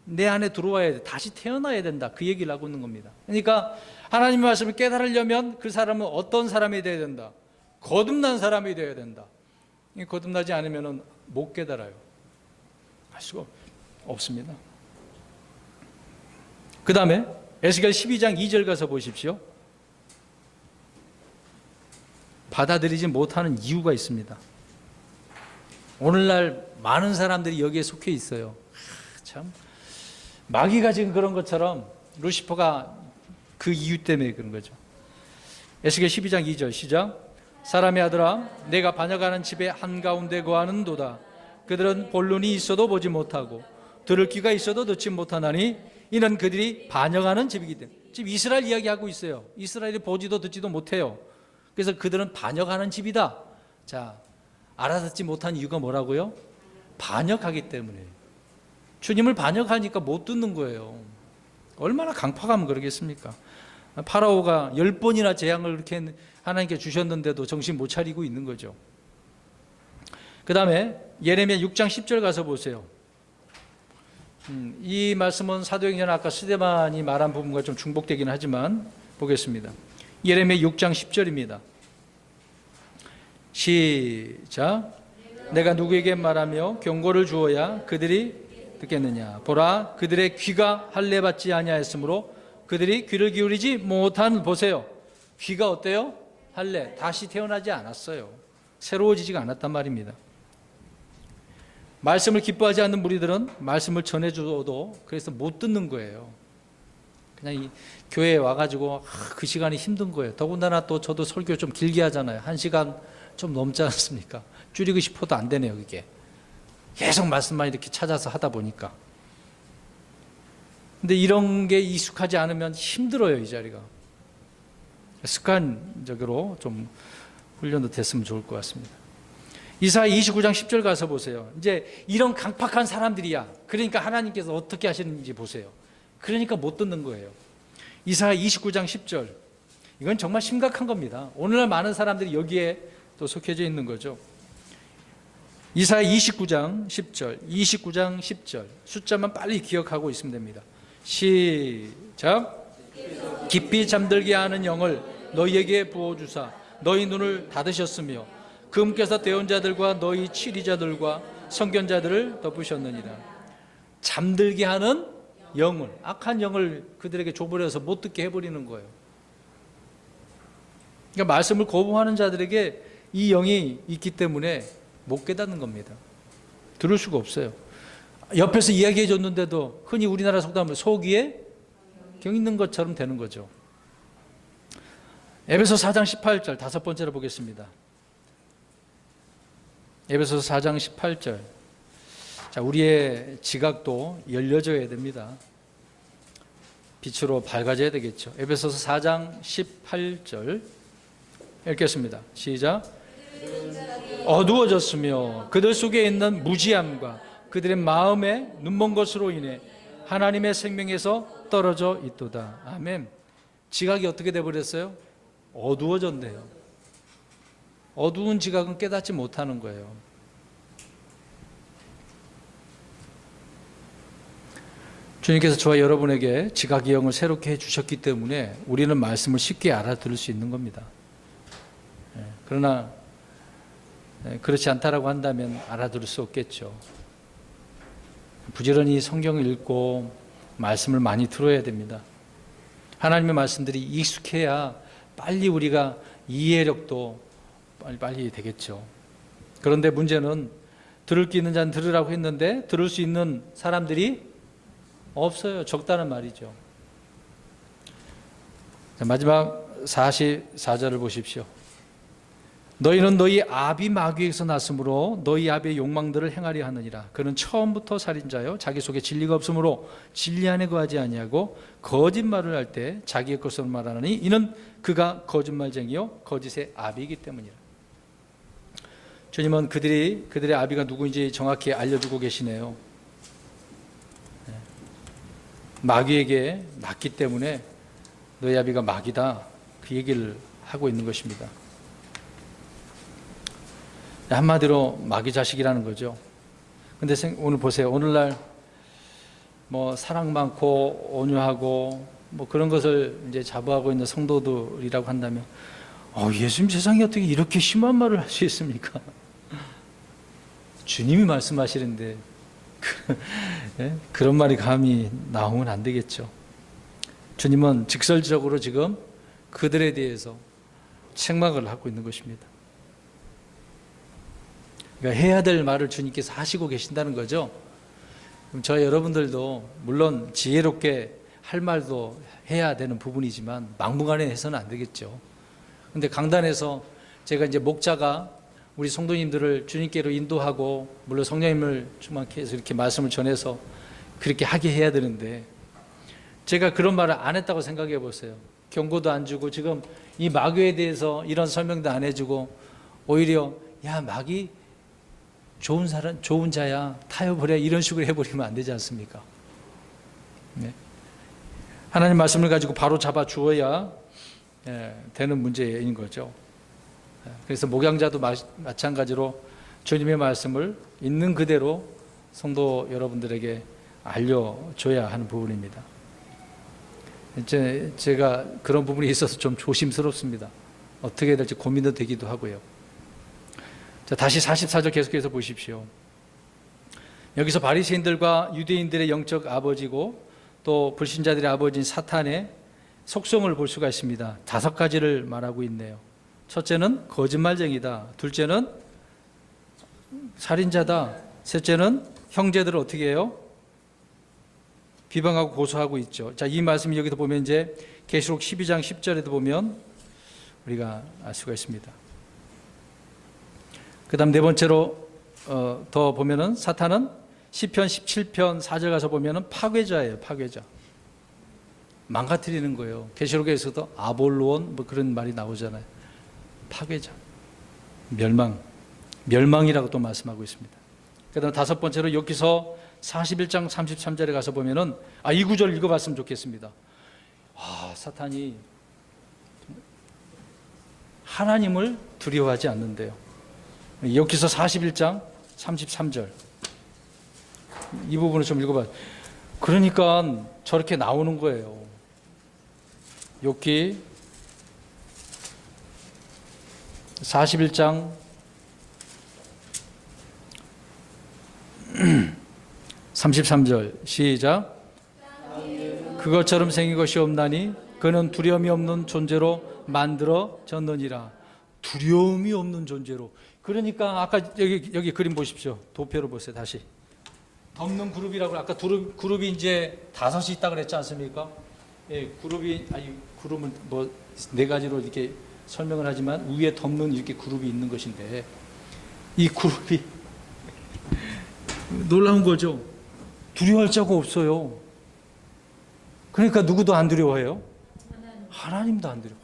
내 안에 들어와야 돼. 다시 태어나야 된다. 그 얘기를 하고 있는 겁니다. 그러니까 하나님의 말씀을 깨달으려면 그 사람은 어떤 사람이 되어야 된다? 거듭난 사람이 되어야 된다. 거듭나지 않으면 못 깨달아요. 할 수가 없습니다. 그 다음에 에스겔 12장 2절 가서 보십시오. 받아들이지 못하는 이유가 있습니다. 오늘날 많은 사람들이 여기에 속해 있어요. 참, 마귀가 지금 그런 것처럼 루시퍼가 그 이유 때문에 그런 거죠. 에스겔 12장 2절 시작. 사람의 아들아, 내가 반역하는 집의 한가운데 거하는도다. 그들은 본론이 있어도 보지 못하고 들을 귀가 있어도 듣지 못하나니 이는 그들이 반역하는 집이기 때문에. 지금 이스라엘 이야기하고 있어요. 이스라엘이 보지도 듣지도 못해요. 그래서 그들은 반역하는 집이다. 자, 알아듣지 못한 이유가 뭐라고요? 반역하기 때문에. 주님을 반역하니까 못 듣는 거예요. 얼마나 강팍하면 그러겠습니까? 파라오가 10번이나 재앙을 그렇게 하나님께 주셨는데도 정신 못 차리고 있는 거죠. 그 다음에 예레미야 6장 10절 가서 보세요. 이 말씀은 사도행전 아까 스데반이 말한 부분과 좀 중복되긴 하지만 보겠습니다. 예레미야 6장 10절입니다. 시작. 내가 누구에게 말하며 경고를 주어야 그들이 듣겠느냐. 보라, 그들의 귀가 할례받지 아니하였으므로 그들이 귀를 기울이지 못한. 보세요. 귀가 어때요? 할례. 다시 태어나지 않았어요. 새로워지지가 않았단 말입니다. 말씀을 기뻐하지 않는 무리들은 말씀을 전해줘도 그래서 못 듣는 거예요. 그냥 이 교회에 와가지고 그 시간이 힘든 거예요. 더군다나 또 저도 설교 좀 길게 하잖아요. 1시간 좀 넘지 않습니까? 줄이고 싶어도 안 되네요, 이게. 계속 말씀만 이렇게 찾아서 하다 보니까. 근데 이런 게 익숙하지 않으면 힘들어요, 이 자리가. 습관적으로 좀 훈련도 됐으면 좋을 것 같습니다. 이사야 29장 10절 가서 보세요. 이제 이런 강팍한 사람들이야. 그러니까 하나님께서 어떻게 하시는지 보세요. 그러니까 못 듣는 거예요. 이사야 29장 10절. 이건 정말 심각한 겁니다. 오늘날 많은 사람들이 여기에 또 속해져 있는 거죠. 이사야 29장 10절, 29장 10절. 숫자만 빨리 기억하고 있으면 됩니다. 시작. 깊이 잠들게 하는 영을 너희에게 부어주사 너희 눈을 닫으셨으며 금께서 대언자들과 너희 치리자들과 선견자들을 덮으셨느니라. 잠들게 하는 영을, 악한 영을 그들에게 줘버려서 못 듣게 해버리는 거예요. 그러니까 말씀을 거부하는 자들에게 이 영이 있기 때문에 못 깨닫는 겁니다. 들을 수가 없어요. 옆에서 이야기해 줬는데도 흔히 우리나라 속담으로 속이에 경 있는 것처럼 되는 거죠. 에베소 4장 18절 5번째로 보겠습니다. 에베소서 4장 18절. 자, 우리의 지각도 열려져야 됩니다. 빛으로 밝아져야 되겠죠. 에베소서 4장 18절 읽겠습니다. 시작. 어두워졌으며 그들 속에 있는 무지함과 그들의 마음에 눈먼 것으로 인해 하나님의 생명에서 떨어져 있도다. 아멘. 지각이 어떻게 돼버렸어요? 어두워졌네요. 어두운 지각은 깨닫지 못하는 거예요. 주님께서 저와 여러분에게 지각의 영을 새롭게 해주셨기 때문에 우리는 말씀을 쉽게 알아들을 수 있는 겁니다. 그러나 그렇지 않다라고 한다면 알아들을 수 없겠죠. 부지런히 성경을 읽고 말씀을 많이 들어야 됩니다. 하나님의 말씀들이 익숙해야 빨리 우리가 이해력도 빨리 되겠죠. 그런데 문제는 들을 게 있는 자는 들으라고 했는데 들을 수 있는 사람들이 없어요. 적다는 말이죠. 마지막 44절을 보십시오. 너희는 너희 아비 마귀에서 났으므로 너희 아비의 욕망들을 행하려 하느니라. 그는 처음부터 살인자요 자기 속에 진리가 없으므로 진리 안에 거하지 아니하고 거짓말을 할 때 자기의 것으로 말하느니 이는 그가 거짓말쟁이요 거짓의 아비이기 때문이라. 주님은 그들의 아비가 누구인지 정확히 알려주고 계시네요. 마귀에게 났기 때문에 너희 아비가 마귀다, 그 얘기를 하고 있는 것입니다. 한마디로 마귀 자식이라는 거죠. 근데 오늘 보세요. 오늘날 뭐 사랑 많고 온유하고 뭐 그런 것을 이제 자부하고 있는 성도들이라고 한다면 예수님 세상에 어떻게 이렇게 심한 말을 할 수 있습니까? 주님이 말씀하시는데 그런 말이 감히 나오면 안 되겠죠. 주님은 직설적으로 지금 그들에 대해서 책망을 하고 있는 것입니다. 그러니까 해야 될 말을 주님께서 하시고 계신다는 거죠. 그럼 저 여러분들도 물론 지혜롭게 할 말도 해야 되는 부분이지만 막무가내 해서는 안 되겠죠. 그런데 강단에서 제가 이제 목자가 우리 성도님들을 주님께로 인도하고 물론 성령님을 충만케 해서 이렇게 말씀을 전해서 그렇게 하게 해야 되는데 제가 그런 말을 안 했다고 생각해 보세요. 경고도 안 주고 지금 이 마귀에 대해서 이런 설명도 안 해주고 오히려 야 마귀 좋은 사람, 좋은 자야, 타협을 해, 이런 식으로 해버리면 안 되지 않습니까? 네. 하나님 말씀을 가지고 바로 잡아 주어야 되는 문제인 거죠. 그래서 목양자도 마찬가지로 주님의 말씀을 있는 그대로 성도 여러분들에게 알려줘야 하는 부분입니다. 제가 그런 부분이 있어서 좀 조심스럽습니다. 어떻게 해야 될지 고민도 되기도 하고요. 자, 다시 44절 계속해서 보십시오. 여기서 바리새인들과 유대인들의 영적 아버지고 또 불신자들의 아버지인 사탄의 속성을 볼 수가 있습니다. 5가지를 말하고 있네요. 첫째는 거짓말쟁이다. 둘째는 살인자다. 셋째는 형제들을 어떻게 해요? 비방하고 고소하고 있죠. 자, 이 말씀이 여기도 보면 이제 계시록 12장 10절에도 보면 우리가 알 수가 있습니다. 그 다음 네 번째로 더 보면은 사탄은 시편 17편 4절 가서 보면은 파괴자예요. 파괴자. 망가뜨리는 거예요. 계시록에서도 아볼로온 뭐 그런 말이 나오잖아요. 파괴자. 멸망이라고 또 말씀하고 있습니다. 그 다음 5번째로 여기서 41장 33절에 가서 보면은 이 구절 읽어봤으면 좋겠습니다. 사탄이 하나님을 두려워하지 않는데요. 여기서 41장 33절 이 부분을 좀 읽어봐요. 그러니까 저렇게 나오는 거예요. 욥기 41장 33절 시작. 그것처럼 생긴 것이 없나니 그는 두려움이 없는 존재로 만들어졌느니라. 두려움이 없는 존재로. 그러니까 아까 여기 그림 보십시오. 도표로 보세요. 다시 덮는 그룹이라고 아까 그룹이 이제 5이 있다 그랬지 않습니까? 예, 그룹은 뭐 4가지로 이렇게 설명을 하지만 위에 덮는 이렇게 그룹이 있는 것인데 이 그룹이 놀라운 거죠. 두려워할 자가 없어요. 그러니까 누구도 안 두려워해요? 하나님도 안 두려워.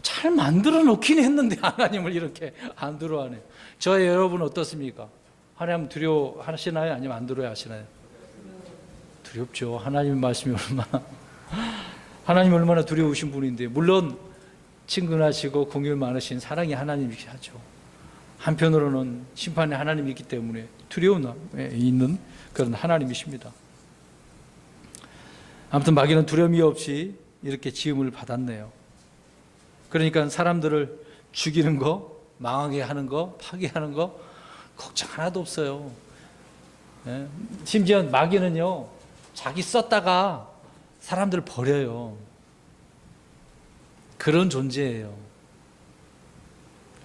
잘 만들어 놓긴 했는데 하나님을 이렇게 안 두려워하네요. 저의 여러분 어떻습니까? 하나님 두려워하시나요? 아니면 안 두려워하시나요? 두렵죠. 하나님 말씀이 하나님 얼마나 두려우신 분인데, 물론 친근하시고 공유 많으신 사랑의 하나님이시죠. 한편으로는 심판의 하나님이 있기 때문에 두려움에 있는 그런 하나님이십니다. 아무튼 마귀는 두려움이 없이 이렇게 지음을 받았네요. 그러니까 사람들을 죽이는 거, 망하게 하는 거, 파괴하는 거 걱정 하나도 없어요. 심지어 마귀는요, 자기 썼다가 사람들을 버려요. 그런 존재예요.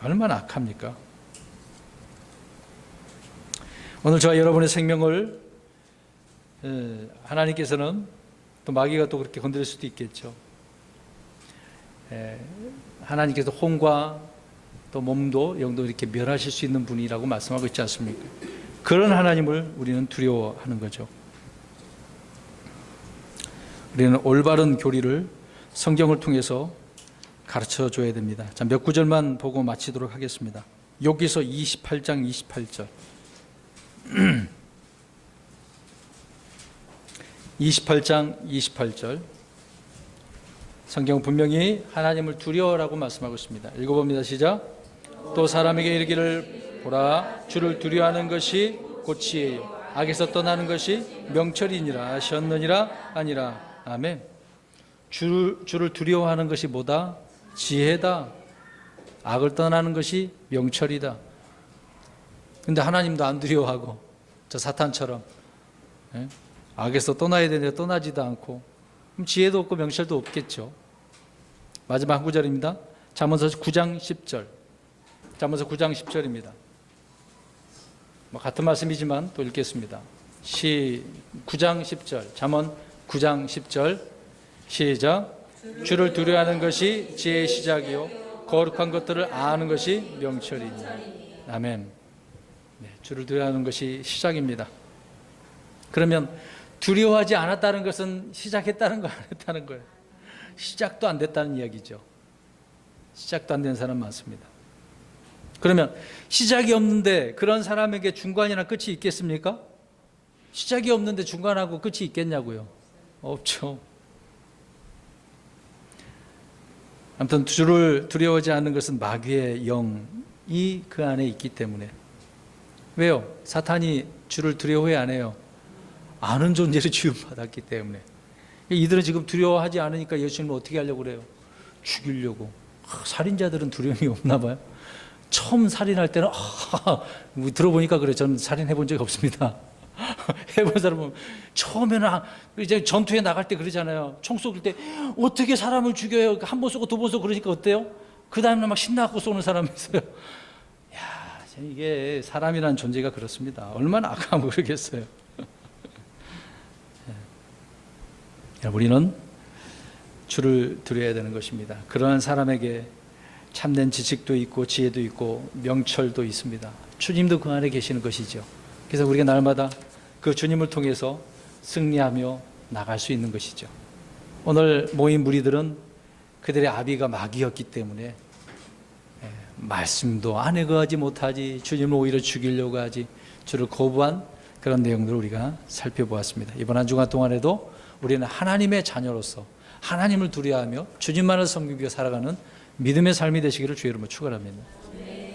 얼마나 악합니까? 오늘 저와 여러분의 생명을 하나님께서는 또 마귀가 또 그렇게 건드릴 수도 있겠죠. 하나님께서 혼과 또 몸도 영도 이렇게 멸하실 수 있는 분이라고 말씀하고 있지 않습니까? 그런 하나님을 우리는 두려워하는 거죠. 우리는 올바른 교리를 성경을 통해서 가르쳐 줘야 됩니다. 자, 몇 구절만 보고 마치도록 하겠습니다. 여기서 28장 28절. 28장 28절. 성경은 분명히 하나님을 두려워라고 말씀하고 있습니다. 읽어봅니다. 시작. 또 사람에게 이르기를 보라, 주를 두려워하는 것이 곧 지혜요, 악에서 떠나는 것이 명철이니라 하셨느니라 아니라. 아멘. 주를 두려워하는 것이 뭐다? 지혜다. 악을 떠나는 것이 명철이다. 근데 하나님도 안 두려워하고, 저 사탄처럼 악에서 떠나야 되는데 떠나지도 않고, 그럼 지혜도 없고 명철도 없겠죠. 마지막 한 구절입니다. 잠언서 9장 10절. 잠언서 9장 10절입니다. 같은 말씀이지만 또 읽겠습니다. 9장 10절. 잠언 9장 10절. 시작. 주를 두려워하는 것이 지혜의 시작이요, 거룩한 것들을 아는 것이 명철이니. 아멘. 네, 주를 두려워하는 것이 시작입니다. 그러면 두려워하지 않았다는 것은 시작했다는 거, 안 했다는 거예요? 시작도 안 됐다는 이야기죠. 시작도 안 된 사람 많습니다. 그러면 시작이 없는데 그런 사람에게 중간이나 끝이 있겠습니까? 시작이 없는데 중간하고 끝이 있겠냐고요? 없죠. 아무튼 주를 두려워하지 않는 것은 마귀의 영이 그 안에 있기 때문에. 왜요? 사탄이 주를 두려워해 안 해요? 아는 존재로 지음받았기 때문에. 이들은 지금 두려워하지 않으니까 예수님을 어떻게 하려고 그래요? 죽이려고. 살인자들은 두려움이 없나 봐요. 처음 살인할 때는 들어보니까 그래요. 저는 살인해 본 적이 없습니다. 해본 사람은 처음에는 이제 전투에 나갈 때 그러잖아요. 총 쏘길 때 어떻게 사람을 죽여요? 한 번 쏘고 두 번 쏘고 그러니까 어때요? 그 다음에 막 신나고 쏘는 사람이 있어요. 야, 이게 사람이라는 존재가 그렇습니다. 얼마나 악하면 그러겠어요. 우리는 주를 두려워야 되는 것입니다. 그러한 사람에게 참된 지식도 있고 지혜도 있고 명철도 있습니다. 주님도 그 안에 계시는 것이죠. 그래서 우리가 날마다 그 주님을 통해서 승리하며 나갈 수 있는 것이죠. 오늘 모인 무리들은 그들의 아비가 마귀였기 때문에 말씀도 안에 거하지 못하지, 주님을 오히려 죽이려고 하지, 주를 거부한 그런 내용들을 우리가 살펴보았습니다. 이번 한 주간 동안에도 우리는 하나님의 자녀로서 하나님을 두려워하며 주님만을 섬기며 살아가는 믿음의 삶이 되시기를 주의 이름으로 축원합니다.